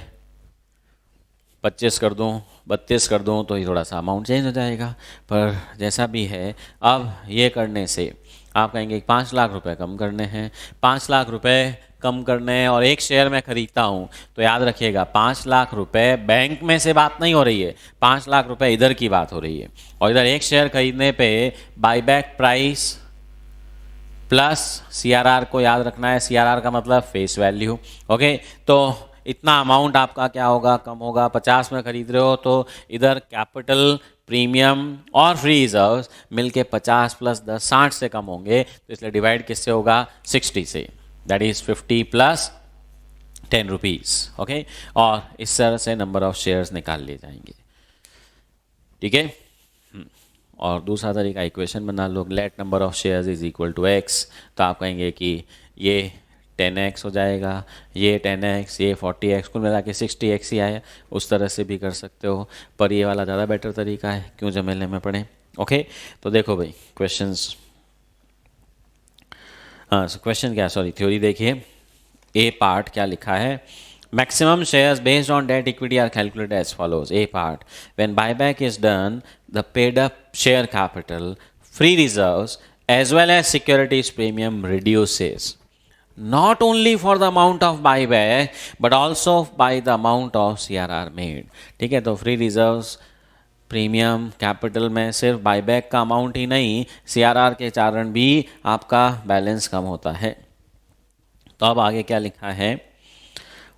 25 कर दूं, 32 कर दूं, तो ये थोड़ा सा अमाउंट चेंज हो जाएगा। पर जैसा भी है, अब ये करने से आप कहेंगे 5 लाख रुपए कम करने हैं, 5 लाख रुपए कम करने हैं और एक शेयर मैं खरीदता हूँ, तो याद रखिएगा 5 लाख रुपए बैंक में से बात नहीं हो रही है, 5 लाख रुपए इधर की बात हो रही है। और इधर एक शेयर खरीदने पे बाईबैक प्राइस प्लस CRR को याद रखना है। CRR का मतलब फेस वैल्यू। ओके, तो इतना अमाउंट आपका क्या होगा, कम होगा। 50 में खरीद रहे हो तो इधर कैपिटल, प्रीमियम और फ्री रिजर्व्स मिलके 50 प्लस 10 60 से कम होंगे, तो इसलिए डिवाइड किससे होगा 60 से, that is 50 plus 10 rupees. Okay, और इस तरह से नंबर ऑफ शेयर्स निकाल लिए जाएंगे। ठीक है, और दूसरा तरीका इक्वेशन बना लो, let number of shares is equal to x. तो आप कहेंगे कि ये 10x हो जाएगा, ये 10x, ये 40x, कुल मिला के 60x ही आया। उस तरह से भी कर सकते हो, पर ये वाला ज़्यादा बेटर तरीका है, क्यों झमेले में पड़े। ओके, तो देखो भाई क्वेश्चंस, हाँ क्वेश्चन क्या, सॉरी थ्योरी देखिए। ए पार्ट क्या लिखा है, maximum shares based on debt equity are calculated as follows. A part, when buyback is done, the paid up share capital, free reserves as well as securities premium reduces, not only for the amount of buyback but also by the amount of CRR made. ठीक है, तो free reserves premium capital में सिर्फ buyback का amount ही नहीं, CRR के कारण भी आपका बैलेंस कम होता है। तो अब आगे क्या लिखा है,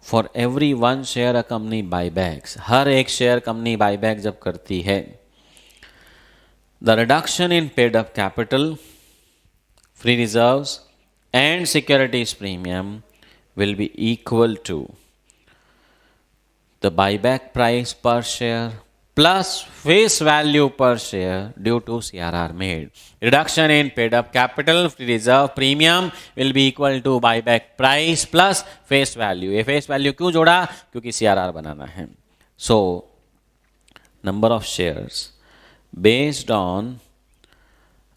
for every 1 share a company buybacks, हर एक शेयर कंपनी बाईबैक जब करती है, the reduction in paid up capital, free reserves and securities premium will be equal to the buyback price per share plus face value per share due to CRR made. Reduction in paid up capital, free reserve premium will be equal to buyback price plus face value. ये face value क्यों जोड़ा, क्योंकि CRR बनाना है। So number of shares based on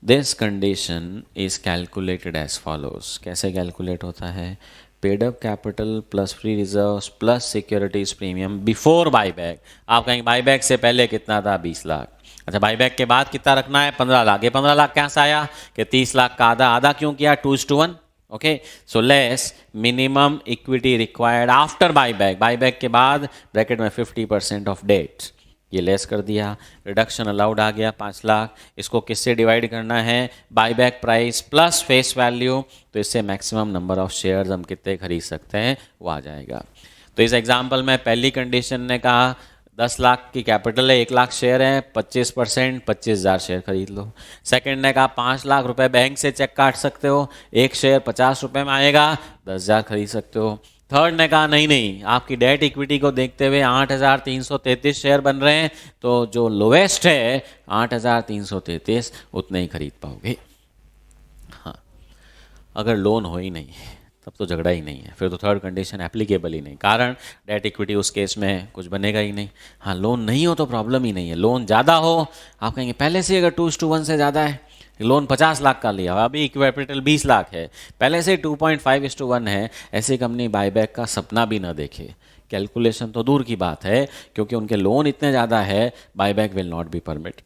this condition is calculated as follows. कैसे calculate होता है, paid up capital plus free reserves plus securities premium before buyback. आप कहेंगे बाईबैक से पहले कितना था 20 लाख, अच्छा बाईबैक के बाद कितना रखना है 15 लाख। ये 15 लाख कहाँ से आया कि 30 लाख का आधा, आधा क्यों किया 2:1। Okay, so less minimum equity required after buyback, buyback के बाद ब्रैकेट में 50% ऑफ डेट, ये लेस कर दिया, रिडक्शन अलाउड आ गया 5 लाख। इसको किससे डिवाइड करना है, buyback price plus face value, तो इससे मैक्सिमम नंबर ऑफ शेयर्स हम कितने खरीद सकते हैं वो आ जाएगा। तो इस एग्जाम्पल में पहली कंडीशन ने कहा 10 लाख की कैपिटल है, 1 लाख शेयर है, 25% 25,000 शेयर खरीद लो। सेकंड ने कहा 5 लाख रुपए बैंक से चेक काट सकते हो, एक शेयर 50 रुपए में आएगा, 10,000 खरीद सकते हो। थर्ड ने कहा नहीं नहीं, आपकी डेट इक्विटी को देखते हुए 8,333 शेयर बन रहे हैं, तो जो लोवेस्ट है 8,333 उतने ही खरीद पाओगे। हाँ, अगर लोन हो ही नहीं तब तो झगड़ा ही नहीं है, फिर तो थर्ड कंडीशन एप्लीकेबल ही नहीं, कारण डेट इक्विटी उस केस में कुछ बनेगा ही नहीं। हाँ, लोन नहीं हो तो प्रॉब्लम ही नहीं है, लोन ज़्यादा हो, आप कहेंगे पहले से अगर 2:1 से ज़्यादा है, लोन 50 लाख का लिया, अभी कैपिटल 20 लाख है, पहले से 2.5:1 है, ऐसी कंपनी बाईबैक का सपना भी ना देखे। कैलकुलेशन तो दूर की बात है, क्योंकि उनके लोन इतने ज़्यादा है, buyback will not be permit.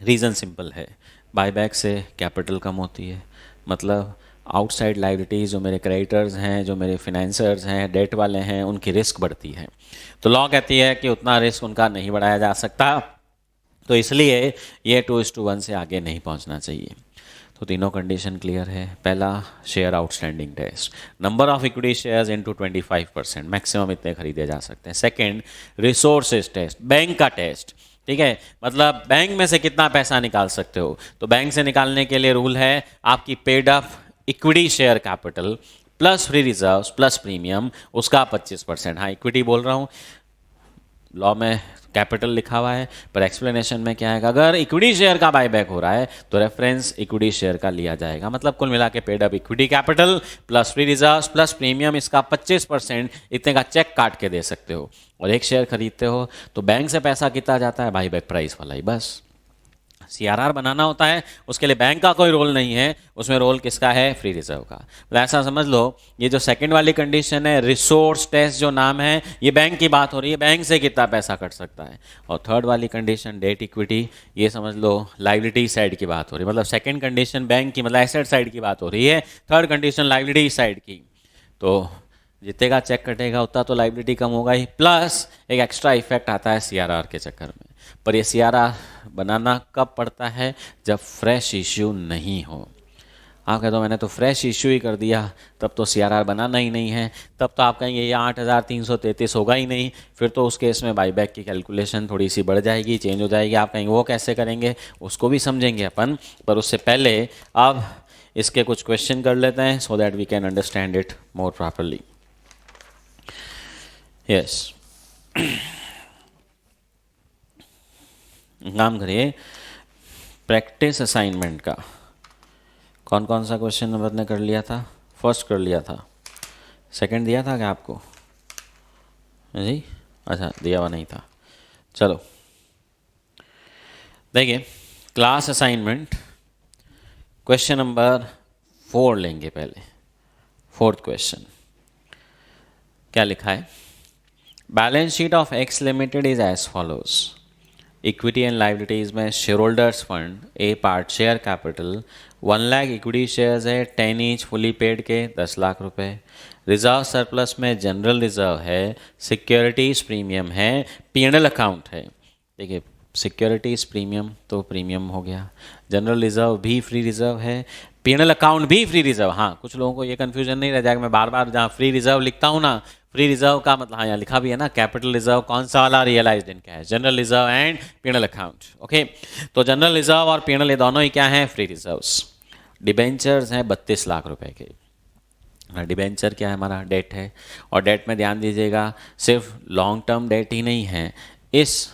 Reason simple है, बाईबैक से कैपिटल कम होती है, मतलब आउटसाइड लाइबिलिटीज़, जो मेरे क्रेडिटर्स हैं, जो मेरे फिनेंसर्स हैं, डेट वाले हैं, उनकी रिस्क बढ़ती है। तो लॉ कहती है कि उतना रिस्क उनका नहीं बढ़ाया जा सकता, तो इसलिए ये 2:1 से आगे नहीं पहुंचना चाहिए। तो तीनों कंडीशन क्लियर है। पहला, share outstanding test, number of equity shares into 25%, maximum इतने खरीदे जा सकते हैं। सेकंड, रिसोर्सेज टेस्ट, बैंक का टेस्ट, ठीक है, मतलब बैंक में से कितना पैसा निकाल सकते हो। तो बैंक से निकालने के लिए रूल है, आपकी paid up equity share capital plus free reserves plus premium, उसका 25%। हाँ, इक्विटी बोल रहा हूँ, लॉ में कैपिटल लिखा हुआ है, पर एक्सप्लेनेशन में क्या है, अगर इक्विटी शेयर का बायबैक हो रहा है तो रेफरेंस इक्विटी शेयर का लिया जाएगा। मतलब कुल मिला के paid up equity capital plus free reserves plus premium, इसका 25% इतने का चेक काट के दे सकते हो। और एक शेयर खरीदते हो तो बैंक से पैसा कितना जाता है, बाईबैक प्राइस वाला ही, बस। सीआरआर बनाना होता है, उसके लिए बैंक का कोई रोल नहीं है, उसमें रोल किसका है, फ्री रिजर्व का। तो ऐसा समझ लो, ये जो सेकंड वाली कंडीशन है, रिसोर्स टेस्ट जो नाम है, ये बैंक की बात हो रही है, बैंक से कितना पैसा कट सकता है। और थर्ड वाली कंडीशन डेट इक्विटी, ये समझ लो लाइबिलिटी साइड की बात हो रही है, मतलब सेकेंड कंडीशन बैंक की, मतलब एसेट साइड की बात हो रही है, थर्ड कंडीशन लाइबिलिटी साइड की। तो जितने का चेक कटेगा उतना तो लाइबिलिटी कम होगा ही, प्लस एक एक्स्ट्रा इफेक्ट आता है सीआरआर के चक्कर में। पर ये सीआरआर बनाना कब पड़ता है, जब फ्रेश इश्यू नहीं हो। आप कहते हो मैंने तो फ्रेश इश्यू ही कर दिया, तब तो सीआरआर बनाना ही नहीं है, तब तो आप कहेंगे ये 8,333 होगा ही नहीं, फिर तो उस केस में बाईबैक की कैलकुलेशन थोड़ी सी बढ़ जाएगी, चेंज हो जाएगी। आप कहेंगे वो कैसे करेंगे, उसको भी समझेंगे अपन, पर उससे पहले अब इसके कुछ क्वेश्चन कर लेते हैं, so that we can understand it more properly. Yes, काम करिए, प्रैक्टिस असाइनमेंट का कौन कौन सा क्वेश्चन नंबर ने कर लिया था। फर्स्ट कर लिया था, सेकंड दिया था क्या आपको जी? अच्छा, दिया हुआ नहीं था। चलो देखिए, क्लास असाइनमेंट क्वेश्चन नंबर 4 लेंगे पहले। फोर्थ क्वेश्चन क्या लिखा है, balance sheet of X limited is as follows. Equity and liabilities में shareholders fund, a part share capital 1 lakh equity shares है, 10 ईच फुली पेड के 10 लाख रुपए। रिजर्व सरप्लस में जनरल रिजर्व है, सिक्योरिटीज़ प्रीमियम है, पीएनएल अकाउंट है। देखिए, securities premium तो प्रीमियम हो गया, जनरल रिजर्व भी फ्री रिजर्व है, पीएनएल अकाउंट भी फ्री रिजर्व। हाँ, कुछ लोगों को ये कन्फ्यूजन नहीं रह जाएगा, मैं बार बार जहाँ फ्री रिजर्व लिखता हूँ ना, फ्री रिजर्व का मतलब, हाँ यहाँ लिखा भी है ना, कैपिटल रिजर्व कौन सा वाला, realised in cash, general reserve and PNL account. Okay, तो जनरल रिजर्व और पीएनएल ये दोनों ही क्या हैं, फ्री रिजर्व्स। डिबेंचर्स हैं 32 लाख रुपए के। डिबेंचर क्या है, हमारा डेट है, और डेट में ध्यान दीजिएगा सिर्फ लॉन्ग टर्म डेट ही नहीं है, इस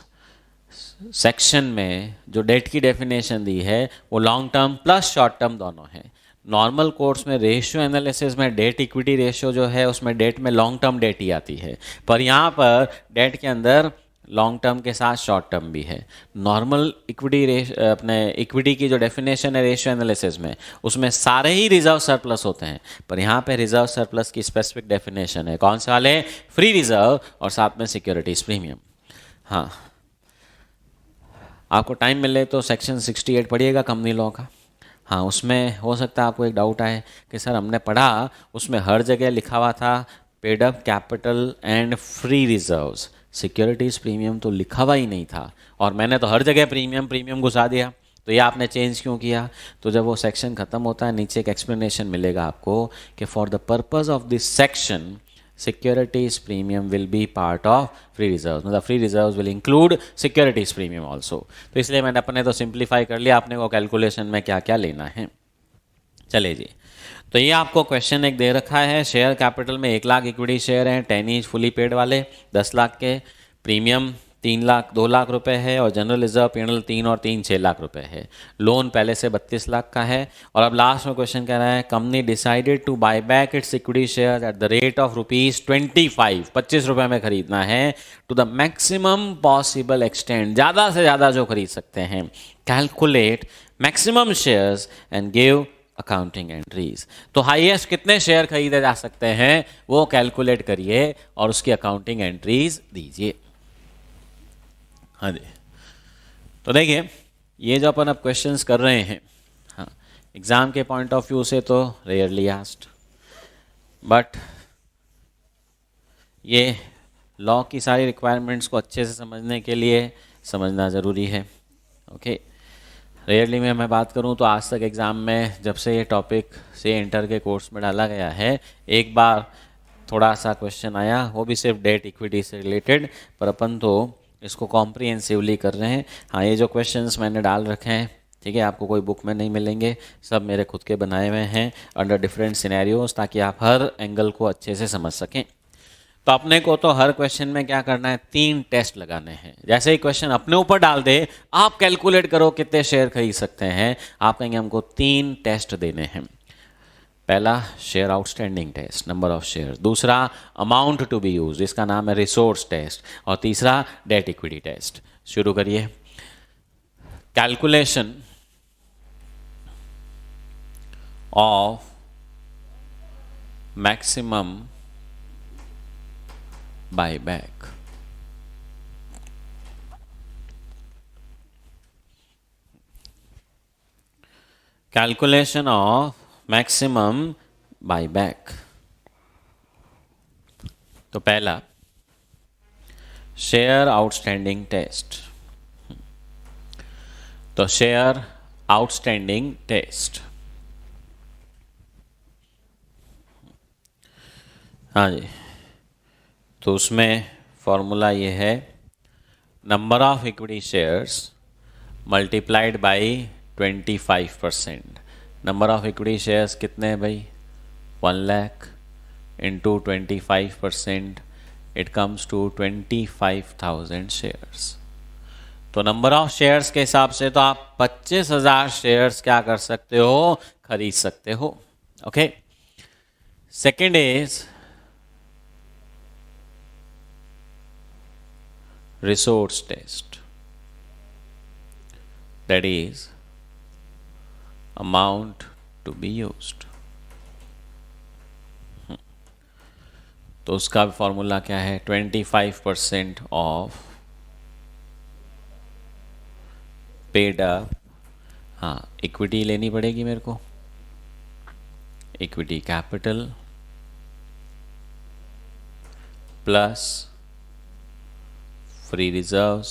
सेक्शन में जो डेट की डेफिनेशन दी है वो long term plus short term दोनों है। नॉर्मल कोर्स में रेशियो एनालिसिस में डेट इक्विटी रेशियो जो है उसमें डेट में लॉन्ग टर्म डेट ही आती है, पर यहाँ पर डेट के अंदर लॉन्ग टर्म के साथ शॉर्ट टर्म भी है। नॉर्मल इक्विटी अपने इक्विटी की जो डेफिनेशन है रेशियो एनालिसिस में, उसमें सारे ही रिजर्व सरप्लस होते हैं, पर यहाँ पे रिजर्व सरप्लस की स्पेसिफिक डेफिनेशन है, कौन से वाले, फ्री रिजर्व और साथ में सिक्योरिटीज प्रीमियम। हाँ, आपको टाइम मिले तो सेक्शन 68 पढ़िएगा कंपनी लॉ का। हाँ, उसमें हो सकता है आपको एक डाउट आए कि सर हमने पढ़ा, उसमें हर जगह लिखा हुआ था paid up capital and free reserves, securities premium तो लिखा हुआ ही नहीं था, और मैंने तो हर जगह प्रीमियम प्रीमियम घुसा दिया, तो ये आपने चेंज क्यों किया। तो जब वो सेक्शन ख़त्म होता है नीचे एक एक्सप्लेनेशन मिलेगा आपको कि for the purpose of this section securities premium will be part of free reserve, मतलब free reserve will include securities premium also. तो इसलिए मैंने अपने तो सिंप्लीफाई कर लिया, आपने को कैलकुलेशन में क्या क्या लेना है। चले जी, तो ये आपको क्वेश्चन एक दे रखा है, शेयर कैपिटल में 1 लाख इक्विटी शेयर हैं, 10 ईच फुली पेड वाले 10 लाख के, प्रीमियम 3 लाख 2 लाख रुपए है, और जनरल रिजर्व पीएनएल 3 और 3 6 लाख रुपए है। लोन पहले से 32 लाख का है। और अब लास्ट में क्वेश्चन कह रहा है, company decided to buy back its equity share at the rate of ₹25, 25 रुपये में खरीदना है, to the maximum possible extend, ज़्यादा से ज़्यादा जो खरीद सकते हैं। Calculate maximum shares and give accounting entries. तो हाईएस्ट कितने शेयर खरीदे जा सकते हैं वो कैलकुलेट करिए और उसकी अकाउंटिंग एंट्रीज दीजिए। हाँ जी, तो देखिए ये जो अपन अब क्वेश्चंस कर रहे हैं, हाँ, एग्ज़ाम के पॉइंट ऑफ व्यू से तो रेयरली आस्क्ड, बट ये लॉ की सारी रिक्वायरमेंट्स को अच्छे से समझने के लिए समझना ज़रूरी है। ओके, रेयरली में मैं बात करूं तो आज तक एग्ज़ाम में जब से ये टॉपिक से इंटर के कोर्स में डाला गया है, एक बार थोड़ा सा क्वेश्चन आया, वो भी सिर्फ डेट इक्विटी से रिलेटेड, पर अपन तो इसको कॉम्प्रिहेंसिवली कर रहे हैं। हाँ, ये जो क्वेश्चंस मैंने डाल रखे हैं, ठीक है, आपको कोई बुक में नहीं मिलेंगे, सब मेरे खुद के बनाए हुए हैं अंडर डिफरेंट सिनेरियोज, ताकि आप हर एंगल को अच्छे से समझ सकें। तो अपने को तो हर क्वेश्चन में क्या करना है, 3 टेस्ट लगाने हैं। जैसे ही क्वेश्चन अपने ऊपर डाल दे, आप कैलकुलेट करो कितने शेयर खरीद सकते हैं, आप कहेंगे हमको 3 टेस्ट देने हैं। पहला share outstanding test, number of share, दूसरा अमाउंट टू बी यूज, इसका नाम है रिसोर्स टेस्ट, और तीसरा डेट इक्विटी टेस्ट। शुरू करिए। Calculation of maximum buyback। Calculation of maximum buyback। तो पहला शेयर आउटस्टैंडिंग टेस्ट, तो शेयर आउटस्टैंडिंग टेस्ट, हाँ जी, तो उसमें फॉर्मूला ये है, number of equity shares multiplied by 25%। Number of equity shares कितने हैं भाई, 1 lakh into 25%, it comes to 25,000 shares. तो नंबर ऑफ शेयर्स के हिसाब से तो आप 25,000 शेयर्स क्या कर सकते हो, खरीद सकते हो। Okay, second is resource test, that is amount to be used। तो उसका फॉर्मूला क्या है, 25% ऑफ पेड अप, हाँ, इक्विटी लेनी पड़ेगी मेरे को, equity capital plus free reserves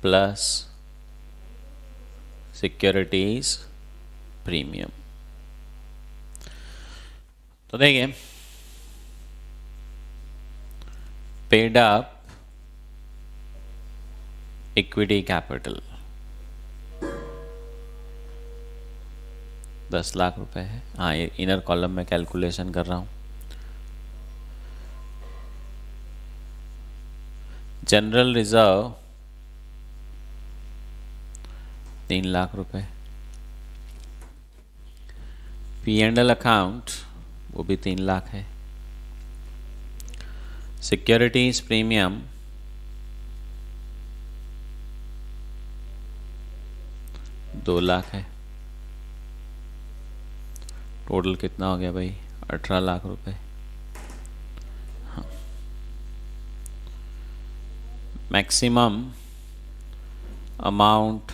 plus securities premium. तो देखिए, paid up equity capital 10 lakh रुपए है। हाँ, ये इनर कॉलम में कैलकुलेशन कर रहा हूँ। जनरल रिजर्व 3 लाख रुपए, P&L अकाउंट वो भी 3 लाख है, सिक्योरिटीज प्रीमियम 2 लाख है। टोटल कितना हो गया भाई, 18 लाख रुपए। मैक्सिमम अमाउंट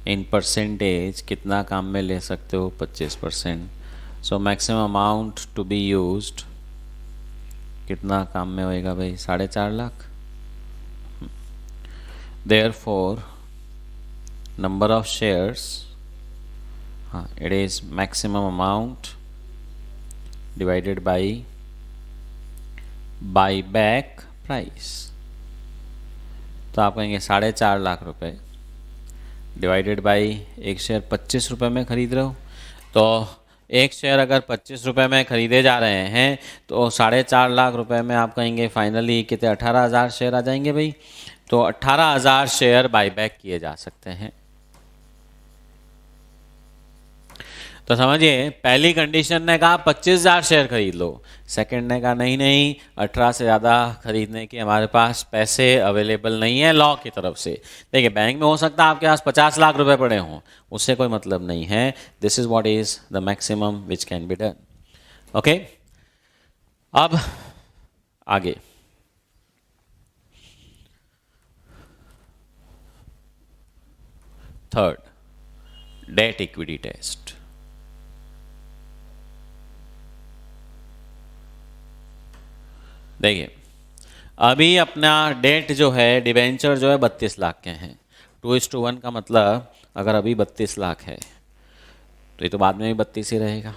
इन परसेंटेज कितना काम में ले सकते हो, 25%। So maximum amount to be used कितना काम में होएगा भाई, 4.5 lakh. Therefore number of shares, हाँ, it is maximum amount divided by buyback price, तो आप कहेंगे 4.5 लाख रुपए डिवाइडेड बाई एक शेयर 25 रुपये में खरीद रहे हो, तो एक शेयर अगर 25 रुपये में खरीदे जा रहे हैं तो 4.5 लाख रुपए में आप कहेंगे फाइनली कितने 18,000 शेयर आ जाएंगे भाई। तो 18,000 शेयर बाईबैक किए जा सकते हैं। तो समझिए, पहली कंडीशन ने कहा 25,000 शेयर खरीद लो, सेकंड ने कहा नहीं नहीं 18 से ज़्यादा खरीदने के हमारे पास पैसे अवेलेबल नहीं है लॉ की तरफ से। देखिए, बैंक में हो सकता है आपके पास 50 लाख रुपए पड़े हों, उससे कोई मतलब नहीं है। This is what is the maximum which can be done. Okay, अब आगे थर्ड, डेट इक्विटी टेस्ट। देखिए, अभी अपना डेट जो है, डिबेंचर जो है 32 लाख के हैं। 2:1 का मतलब अगर अभी 32 लाख है तो ये तो बाद में भी 32 ही रहेगा।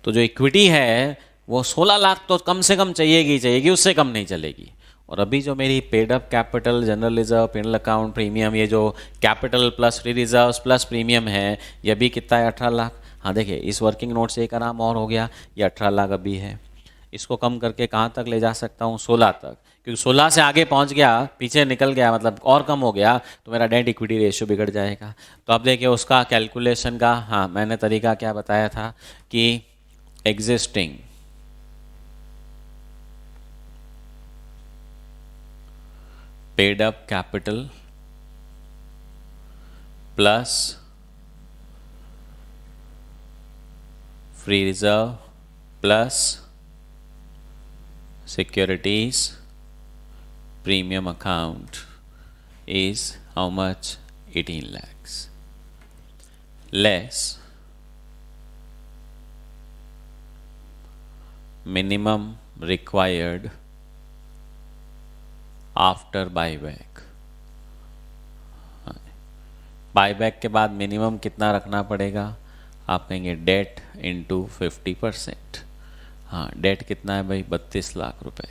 तो जो इक्विटी है वो 16 लाख तो कम से कम चाहिएगी, उससे कम नहीं चलेगी। और अभी जो मेरी paid up capital, general reserve, PNL account, premium, ये जो capital plus free reserve plus premium है, ये भी कितना है 18 लाख। हाँ देखिए, इस वर्किंग नोट से एक आराम और हो गया, ये 18 लाख अभी है। इसको कम करके कहाँ तक ले जा सकता हूँ, 16 तक, क्योंकि 16 से आगे पहुँच गया, पीछे निकल गया, मतलब और कम हो गया तो मेरा डेट इक्विटी रेशियो बिगड़ जाएगा। तो अब देखिए उसका कैलकुलेशन का, हाँ मैंने तरीका क्या बताया था कि existing paid up capital plus free reserve plus securities premium account is how much, 18 lakhs less minimum required after buyback। Buyback के बाद मिनिमम कितना रखना पड़ेगा, आप कहेंगे डेट इंटू 50%। हाँ, डेट कितना है भाई 32 लाख रुपए,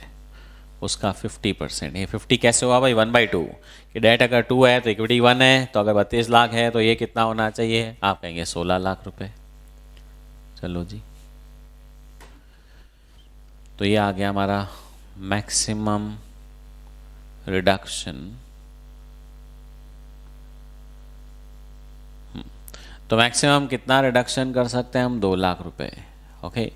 उसका 50%। ये 50 कैसे हुआ भाई, 1/2, कि डेट अगर 2 है तो इक्विटी 1 है, तो अगर 32 लाख है तो ये कितना होना चाहिए, आप कहेंगे 16 लाख रुपए। चलो जी, तो ये आ गया हमारा मैक्सिमम रिडक्शन। तो मैक्सिमम कितना रिडक्शन कर सकते हैं हम, 2 लाख रुपए। ओके,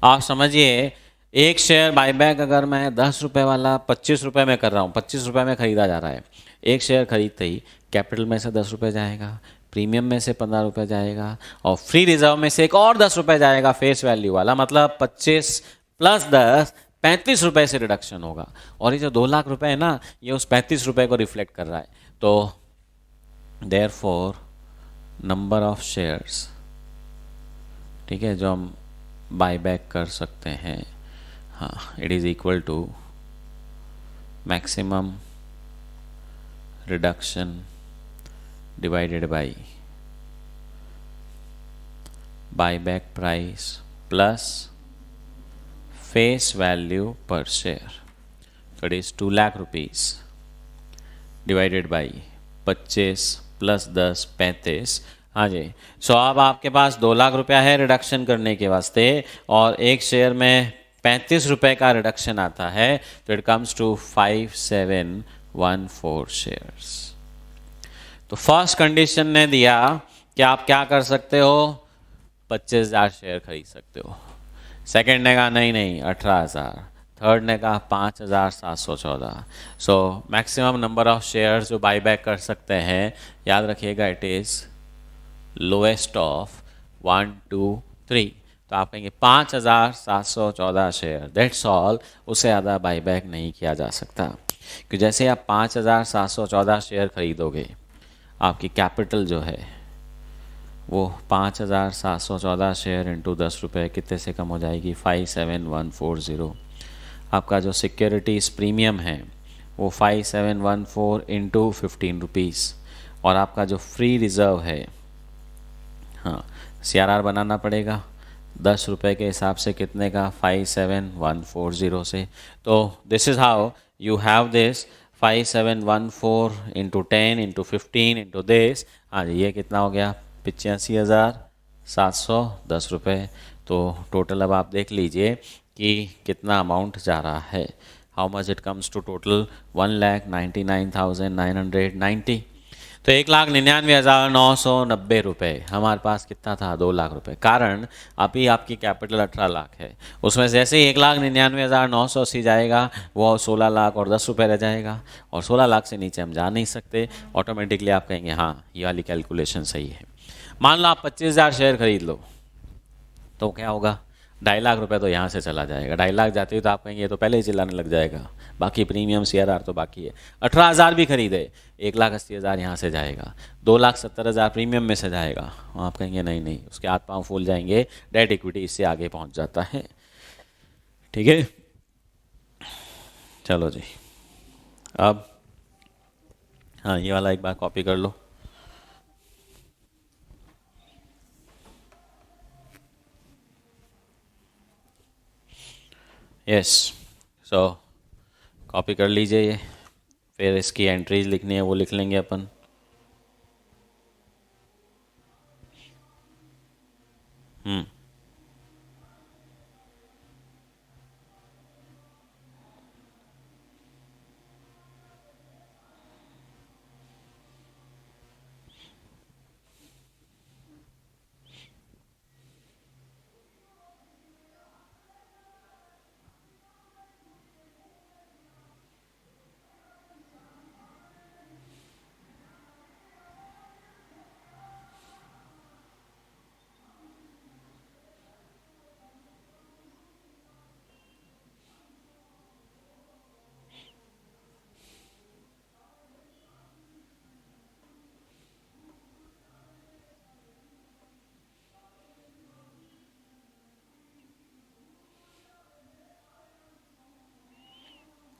आप समझिए, एक शेयर बाईबैक अगर मैं 10 रुपये वाला 25 रुपये में कर रहा हूँ, 25 रुपये में ख़रीदा जा रहा है, एक शेयर खरीदते ही कैपिटल में से 10 रुपये जाएगा, प्रीमियम में से 15 रुपये जाएगा, और फ्री रिजर्व में से एक और 10 रुपये जाएगा फेस वैल्यू वाला, मतलब 25 प्लस 10 35 रुपये से रिडक्शन होगा। और ये जो 2 लाख रुपये है ना, ये उस 35 रुपये को रिफ्लेक्ट कर रहा है। तो देयरफॉर नंबर ऑफ शेयर्स, ठीक है, जो हम बाईबैक कर सकते हैं, हाँ, it is equal to maximum reduction divided by buyback price plus face value per share. तो it is 2 lakh rupees divided by 25 plus 10 35। हाँ जी, सो अब आपके पास 2 लाख रुपया है रिडक्शन करने के वास्ते, और एक शेयर में 35 रुपये का रिडक्शन आता है, तो इट कम्स टू 5714 शेयर्स। तो फर्स्ट कंडीशन ने दिया कि आप क्या कर सकते हो, 25,000 शेयर खरीद सकते हो। सेकंड ने कहा नहीं नहीं 18,000। थर्ड ने कहा 5,714। So maximum number of shares जो बाईबैक कर सकते हैं, याद रखिएगा, इट इज़ लोएस्ट ऑफ 1 2 3। तो आप कहेंगे 5,714 शेयर, दैट्स ऑल, उससे ज़्यादा बाईबैक नहीं किया जा सकता। क्योंकि जैसे आप 5,714 शेयर खरीदोगे, आपकी कैपिटल जो है वो 5,714 शेयर इंटू 10 रुपये कितने से कम हो जाएगी, 57,140। आपका जो सिक्योरिटीज़ प्रीमियम है वो 5714 इंटू 15 रुपीज़, और आपका जो फ्री रिज़र्व है, हाँ CRR बनाना पड़ेगा, ₹10 के हिसाब से कितने का, 57140 से। तो this is how you have this 5714 into 10 into 15 into this. हाँ जी, ये कितना हो गया, ₹85,710। तो टोटल अब आप देख लीजिए कि कितना अमाउंट जा रहा है। How much it comes to total, 1,99,990। तो 1,99,990 हमारे पास कितना था, 2 लाख रुपए। कारण अभी आपकी कैपिटल 18 लाख है, उसमें से जैसे ही 1,99,980 जाएगा वो 16 लाख और 10 रुपये रह जाएगा, और 16 लाख से नीचे हम जा नहीं सकते। ऑटोमेटिकली आप कहेंगे हाँ ये वाली कैलकुलेशन सही है। मान लो आप 25,000 शेयर खरीद लो, तो क्या होगा, 2.5 लाख रुपए तो यहाँ से चला जाएगा। 2.5 लाख जाते ही तो आप कहेंगे ये तो पहले ही चिल्लाने लग जाएगा, बाकी प्रीमियम CRR तो बाकी है। 18,000 भी खरीदे, 1,80,000 यहाँ से जाएगा, 2,70,000 प्रीमियम में से जाएगा। आप कहेंगे नहीं नहीं, उसके हाथ पाँव फूल जाएंगे, डेट इक्विटी इससे आगे पहुँच जाता है। ठीक है, चलो जी। अब हाँ, ये वाला एक बार कॉपी कर लो। यस, सो कॉपी कर लीजिए ये, फिर इसकी एंट्रीज लिखनी है वो लिख लेंगे अपन।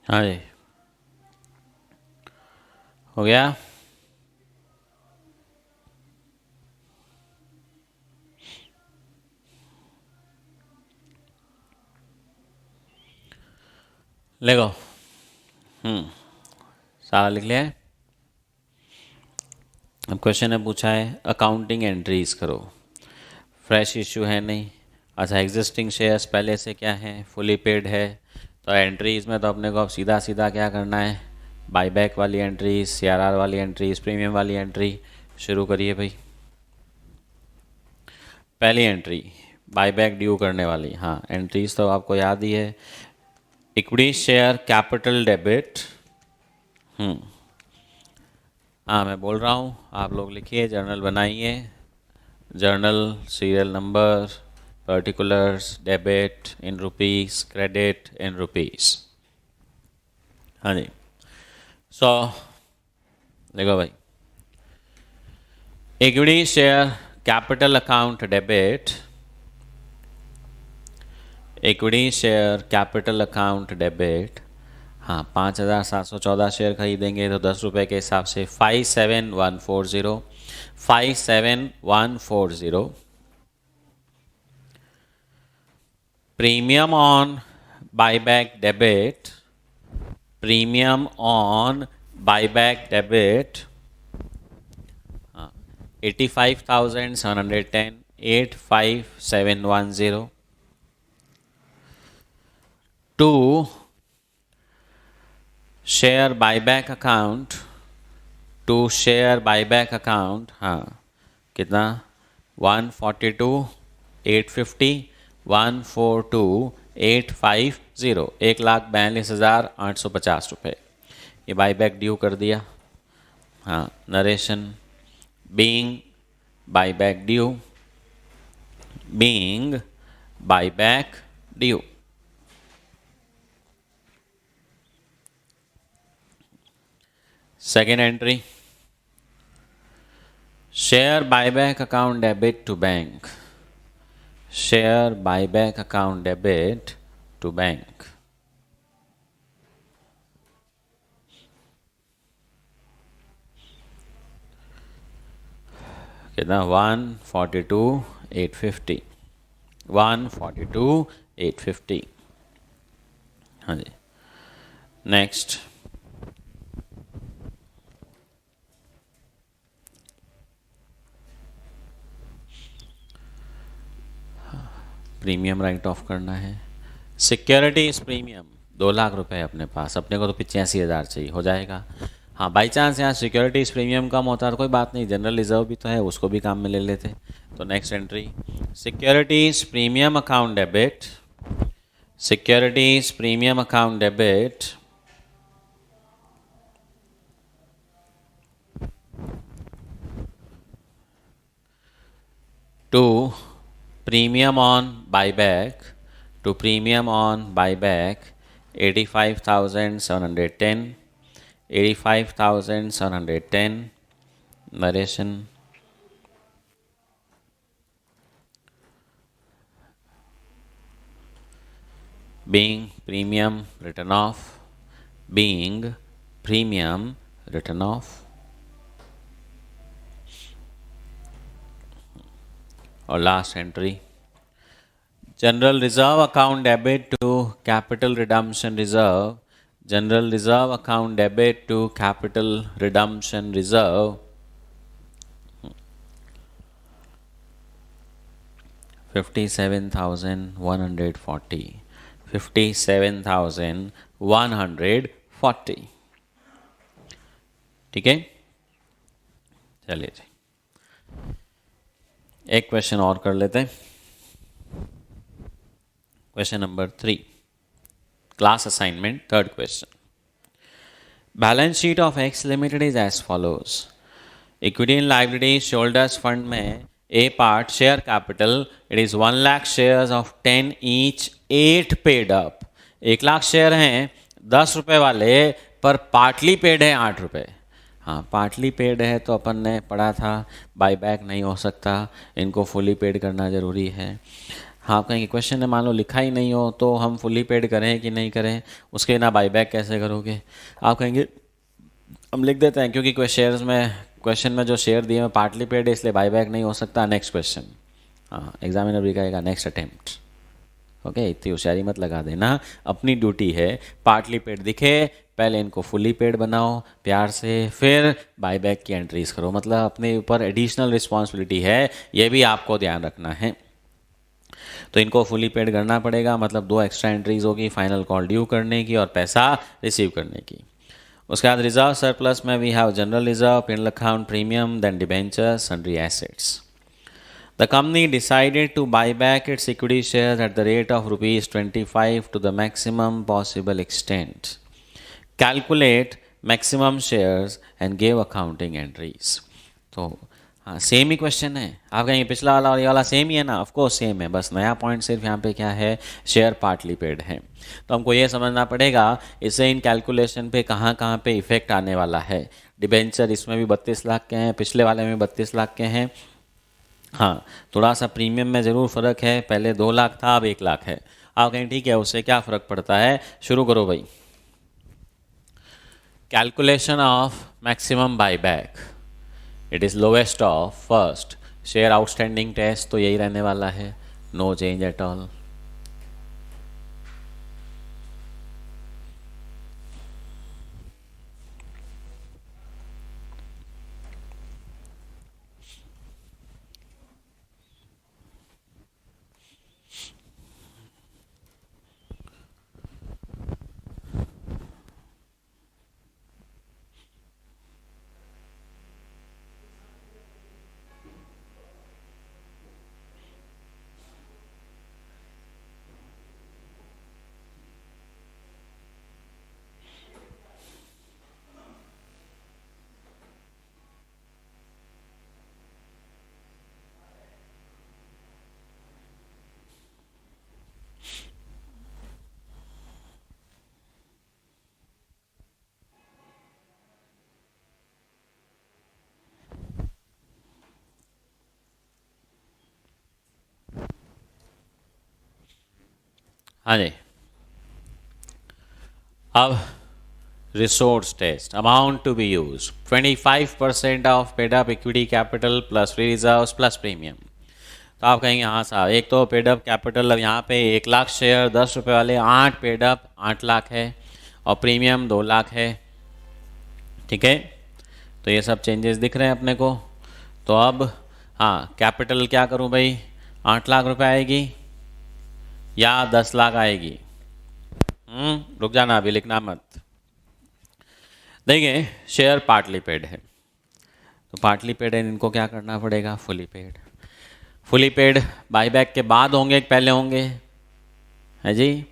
हाँ जी, हो गया। लेगो, सारा लिख लिया है। अब क्वेश्चन ने पूछा है अकाउंटिंग एंट्रीज करो, फ्रेश इशू है नहीं। अच्छा, एग्जिस्टिंग शेयर्स पहले से क्या है, फुली पेड है। तो एंट्रीज में तो अपने को अब सीधा सीधा क्या करना है, बाईबैक वाली एंट्रीज, CRR वाली एंट्रीज, प्रीमियम वाली एंट्री शुरू करिए भाई। पहली एंट्री बाईबैक ड्यू करने वाली, हाँ एंट्रीज तो आपको याद ही है। इक्विटी शेयर कैपिटल डेबिट, हाँ मैं बोल रहा हूँ, आप लोग लिखिए, जर्नल बनाइए, journal serial number, particulars, debit in rupees, credit in rupees. हाँ जी, सो देखो भाई, equity share capital account debit, equity share capital account debit. हाँ, 5,714 शेयर खरीदेंगे तो 10 रुपये के हिसाब से 57140, 57140। Premium on buyback debit, premium on buyback debit 85,710, 85,710। To share buyback account, to share buyback account, हाँ कितना, 142,850, 142,850, 1,42,850 रुपये। ये बाईबैक ड्यू कर दिया। हाँ, narration, being buyback due, being buyback due. Second entry, share buyback account debit to bank, share buyback account debit to bank, कितना, 142,850। 142,850। हाँ जी, नेक्स्ट। प्रीमियम राइट ऑफ करना है। सिक्योरिटीज प्रीमियम 2 लाख रुपए अपने पास, अपने को तो 85,000 चाहिए, हो जाएगा। हाँ, बाई चांस यहाँ सिक्योरिटीज प्रीमियम कम होता है तो कोई बात नहीं, जनरल रिजर्व भी तो है, उसको भी काम में ले लेते। तो next entry, securities premium account debit, securities premium account debit to premium on buyback, to premium on buyback 85,710, 85,710 narration, being premium written off, being premium written off. और last entry, general reserve account debit to capital redemption reserve, general reserve account debit to capital redemption reserve 57,140, 57,140। ठीक है, चलिए जी एक question और कर लेते हैं। Question number 3, class assignment, third question. Balance sheet of X limited is as follows. Equity in liability shareholders fund में a part share capital, it is 1 lakh shares of 10 each, 8 paid up. 1 lakh share हैं 10 रुपये वाले, पर partly paid है 8 रुपये। हाँ, partly paid है तो अपन ने पढ़ा था बाई बैक नहीं हो सकता, इनको फुली पेड करना ज़रूरी है। हाँ, आप कहेंगे क्वेश्चन में मान लो लिखा ही नहीं हो तो हम फुली पेड करें कि नहीं करें, उसके ना बाई बैक कैसे करोगे। आप कहेंगे हम लिख देते हैं, क्योंकि शेयर्स में क्वेश्चन में जो शेयर दिए हैं पार्टली पेड है, इसलिए बाई बैक नहीं हो सकता। नेक्स्ट क्वेश्चन, हाँ एग्जामिनर भी कहेगा नेक्स्ट अटेम्प्ट। ओके, इतनी होशियारी मत लगा देना, अपनी ड्यूटी है पार्टली पेड दिखे पहले इनको फुली पेड बनाओ प्यार से, फिर बाईबैक की एंट्रीज करो। मतलब अपने ऊपर एडिशनल रिस्पॉन्सिबिलिटी है, ये भी आपको ध्यान रखना है। तो इनको फुली पेड करना पड़ेगा, मतलब 2 एक्स्ट्रा एंट्रीज होगी, फाइनल कॉल ड्यू करने की और पैसा रिसीव करने की। उसके बाद रिजर्व सरप्लस में we have general reserve, PNL account, premium, then debentures, sundry assets. The company decided to buy back its equity shares at the rate of rupees 25 to the maximum possible extent. Calculate maximum shares and give accounting entries. तो हाँ, same ही question है। आप कहेंगे पिछला वाला और ये वाला सेम ही है ना, ऑफकोर्स सेम है, बस नया पॉइंट सिर्फ यहाँ पे क्या है, शेयर पार्टली पेड है। तो हमको ये समझना पड़ेगा इससे इन कैलकुलेशन पे कहाँ कहाँ पे इफेक्ट आने वाला है। डिबेंचर इसमें भी 32 लाख के हैं, पिछले वाले में 32 लाख के हैं। हाँ, थोड़ा सा प्रीमियम में ज़रूर फ़र्क है, पहले 2 लाख था अब 1 लाख है। आप कहें ठीक है, उससे क्या फ़र्क पड़ता है, शुरू करो भाई। Calculation of maximum buyback, it is lowest of first share outstanding test, तो यही रहने वाला है, नो चेंज एट ऑल। हाँ जी, अब resource test, amount to be use 25% of paid up equity capital plus free reserves plus premium. तो आप कहेंगे हाँ साहब, एक तो पेड अप कैपिटल अब यहाँ पे 1 लाख शेयर 10 रुपये वाले 8 पेड अप 8 लाख है और प्रीमियम 2 लाख है। ठीक है, तो ये सब चेंजेस दिख रहे हैं अपने को। तो अब हाँ, कैपिटल क्या करूँ भाई, 8 लाख रुपए आएगी या 10 लाख आएगी? रुक जाना, अभी लिखना मत। देखिए, शेयर पार्टली पेड है, तो पार्टली पेड है, इनको क्या करना पड़ेगा, fully paid. Fully paid buyback के बाद होंगे कि पहले होंगे? है जी,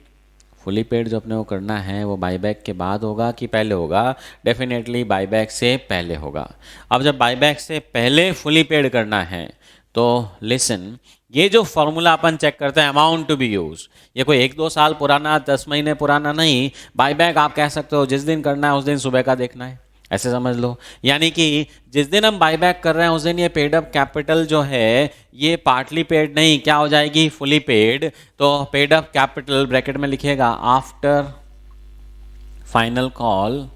फुली पेड जो अपने को करना है वो बाईबैक के बाद होगा कि पहले होगा? डेफिनेटली बाईबैक से पहले होगा। अब जब बाईबैक से पहले फुली पेड करना है तो लिसन, ये जो फॉर्मूला अपन चेक करते हैं अमाउंट टू बी यूज, ये कोई 1-2 साल पुराना 10 महीने पुराना नहीं। बाईबैक आप कह सकते हो जिस दिन करना है उस दिन सुबह का देखना है, ऐसे समझ लो। यानी कि जिस दिन हम बाईबैक कर रहे हैं उस दिन ये पेड अप कैपिटल जो है ये पार्टली पेड नहीं, क्या हो जाएगी, फुली पेड। तो पेड अप कैपिटल ब्रैकेट में लिखिएगा आफ्टर फाइनल कॉल,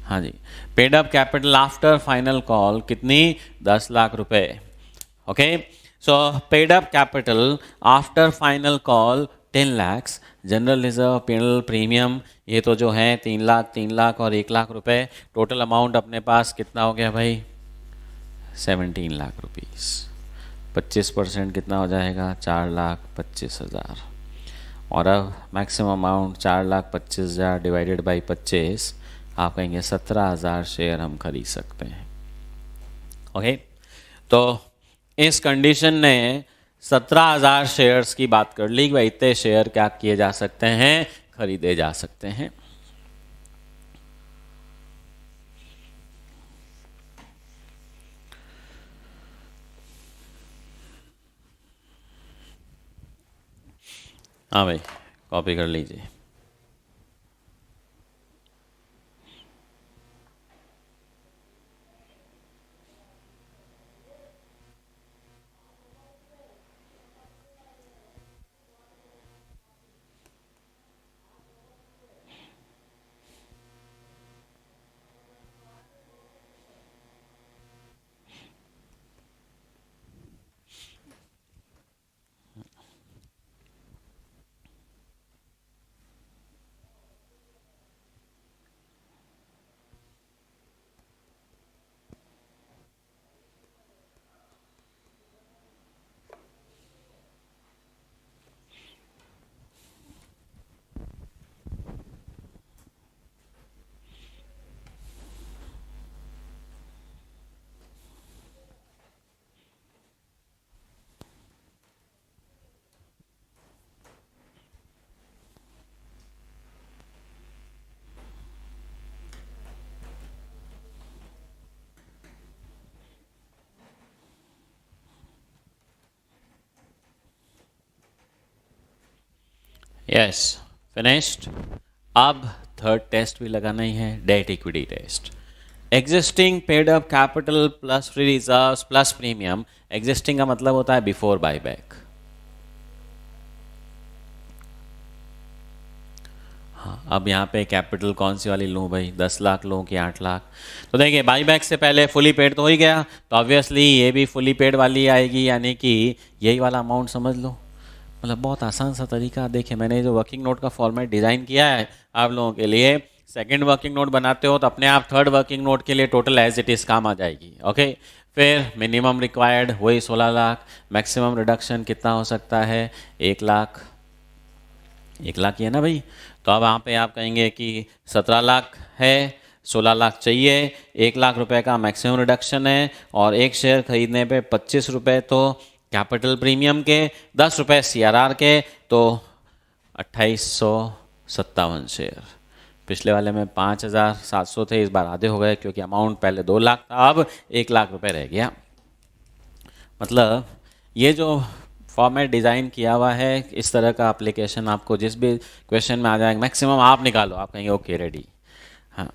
हाँ जी, paid up capital after final call कितनी, 10 लाख रुपए। Okay, so paid up capital after final call 10 lakhs, general reserve पेनल प्रीमियम ये तो जो है 3 लाख 3 लाख और 1 लाख रुपए, टोटल अमाउंट अपने पास कितना हो गया भाई, 17 लाख रुपीस। 25% कितना हो जाएगा, 4,25,000। और अब मैक्सिमम अमाउंट 4,25,000 डिवाइडेड बाई 25, आप कहेंगे 17,000 शेयर हम खरीद सकते हैं। ओके, तो इस कंडीशन ने 17,000 शेयर्स की बात कर ली कि भाई इतने शेयर क्या किए जा सकते हैं, खरीदे जा सकते हैं। हाँ भाई, कॉपी कर लीजिए। Yes, finished. अब थर्ड टेस्ट भी लगाना ही है, debt equity test. Existing paid up capital plus free reserves plus premium. Existing का मतलब होता है बिफोर बाईबैक। हाँ, अब यहाँ पे कैपिटल कौन सी वाली लूँ भाई, 10 लाख लूँ कि 8 लाख? तो देखिए, बाईबैक से पहले फुली पेड तो हो ही गया, तो ऑब्वियसली ये भी फुली पेड वाली आएगी, यानी कि यही वाला अमाउंट समझ लो। मतलब बहुत आसान सा तरीका। देखिए, मैंने जो वर्किंग नोट का फॉर्मेट डिज़ाइन किया है आप लोगों के लिए, सेकंड वर्किंग नोट बनाते हो तो अपने आप थर्ड वर्किंग नोट के लिए टोटल एज इट इज़ काम आ जाएगी। ओके, फिर मिनिमम रिक्वायर्ड वही 16 लाख, मैक्सिमम रिडक्शन कितना हो सकता है, 1 लाख। 1 लाख ही है ना भाई, तो अब यहाँ पे आप कहेंगे कि 17 लाख है, 16 लाख चाहिए, 1 लाख रुपए का मैक्सिमम रिडक्शन है और एक शेयर खरीदने पे 25 रुपये तो कैपिटल प्रीमियम के, 10 रुपये CRR के, तो 2857 शेयर। पिछले वाले में 5,700 थे, इस बार आधे हो गए क्योंकि अमाउंट पहले 2 लाख था, अब 1 लाख रुपए रह गया। मतलब ये जो फॉर्मेट डिज़ाइन किया हुआ है, इस तरह का एप्लीकेशन आपको जिस भी क्वेश्चन में आ जाएगा, मैक्सिमम आप निकालो, आप कहेंगे ओके रेडी। हाँ,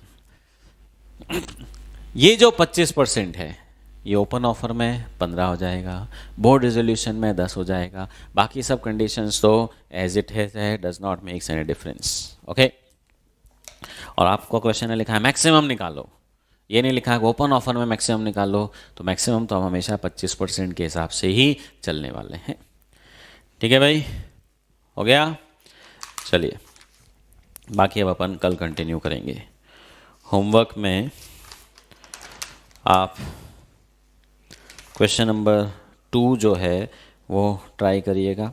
ये जो 25% है ये ओपन ऑफर में 15 हो जाएगा, बोर्ड रेजोल्यूशन में 10 हो जाएगा, बाकी सब कंडीशंस तो एज इट है, does not makes any difference. Okay, और आपको क्वेश्चन में लिखा है मैक्सिमम निकालो, ये नहीं लिखा है ओपन ऑफर में मैक्सिमम निकालो, तो मैक्सिमम तो हम हमेशा 25% के हिसाब से ही चलने वाले हैं। ठीक है भाई, हो गया। चलिए बाकी अब अपन कल कंटिन्यू करेंगे। होमवर्क में आप क्वेश्चन नंबर 2 जो है वो ट्राई करिएगा।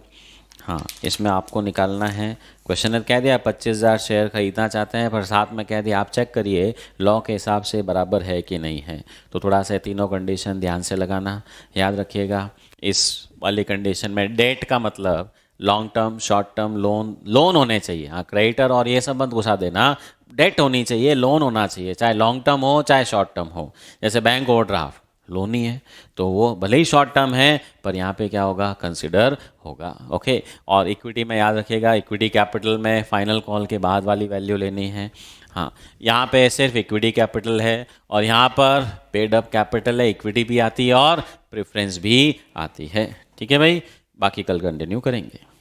हाँ, इसमें आपको निकालना है, क्वेश्चन कह दिया 25,000 शेयर खरीदना चाहते हैं, पर साथ में कह दिया आप चेक करिए लॉ के हिसाब से बराबर है कि नहीं है। तो थोड़ा सा तीनों कंडीशन ध्यान से लगाना, याद रखिएगा। इस वाली कंडीशन में डेट का मतलब long term, short term, loan होने चाहिए। हाँ, क्रेडिटर और ये सब मत घुसा देना, डेट होनी चाहिए, लोन होना चाहिए, चाहे लॉन्ग टर्म हो चाहे शॉर्ट टर्म हो। जैसे बैंक ओवरड्राफ्ट लोन ही है, तो वो भले ही शॉर्ट टर्म है पर यहाँ पे क्या होगा, कंसिडर होगा। ओके, और इक्विटी में याद रखिएगा, इक्विटी कैपिटल में फाइनल कॉल के बाद वाली वैल्यू लेनी है। हाँ, यहाँ पे सिर्फ इक्विटी कैपिटल है और यहाँ पर पेड अप कैपिटल है, इक्विटी भी आती है और प्रेफरेंस भी आती है। ठीक है भाई, बाकी कल कंटिन्यू करेंगे।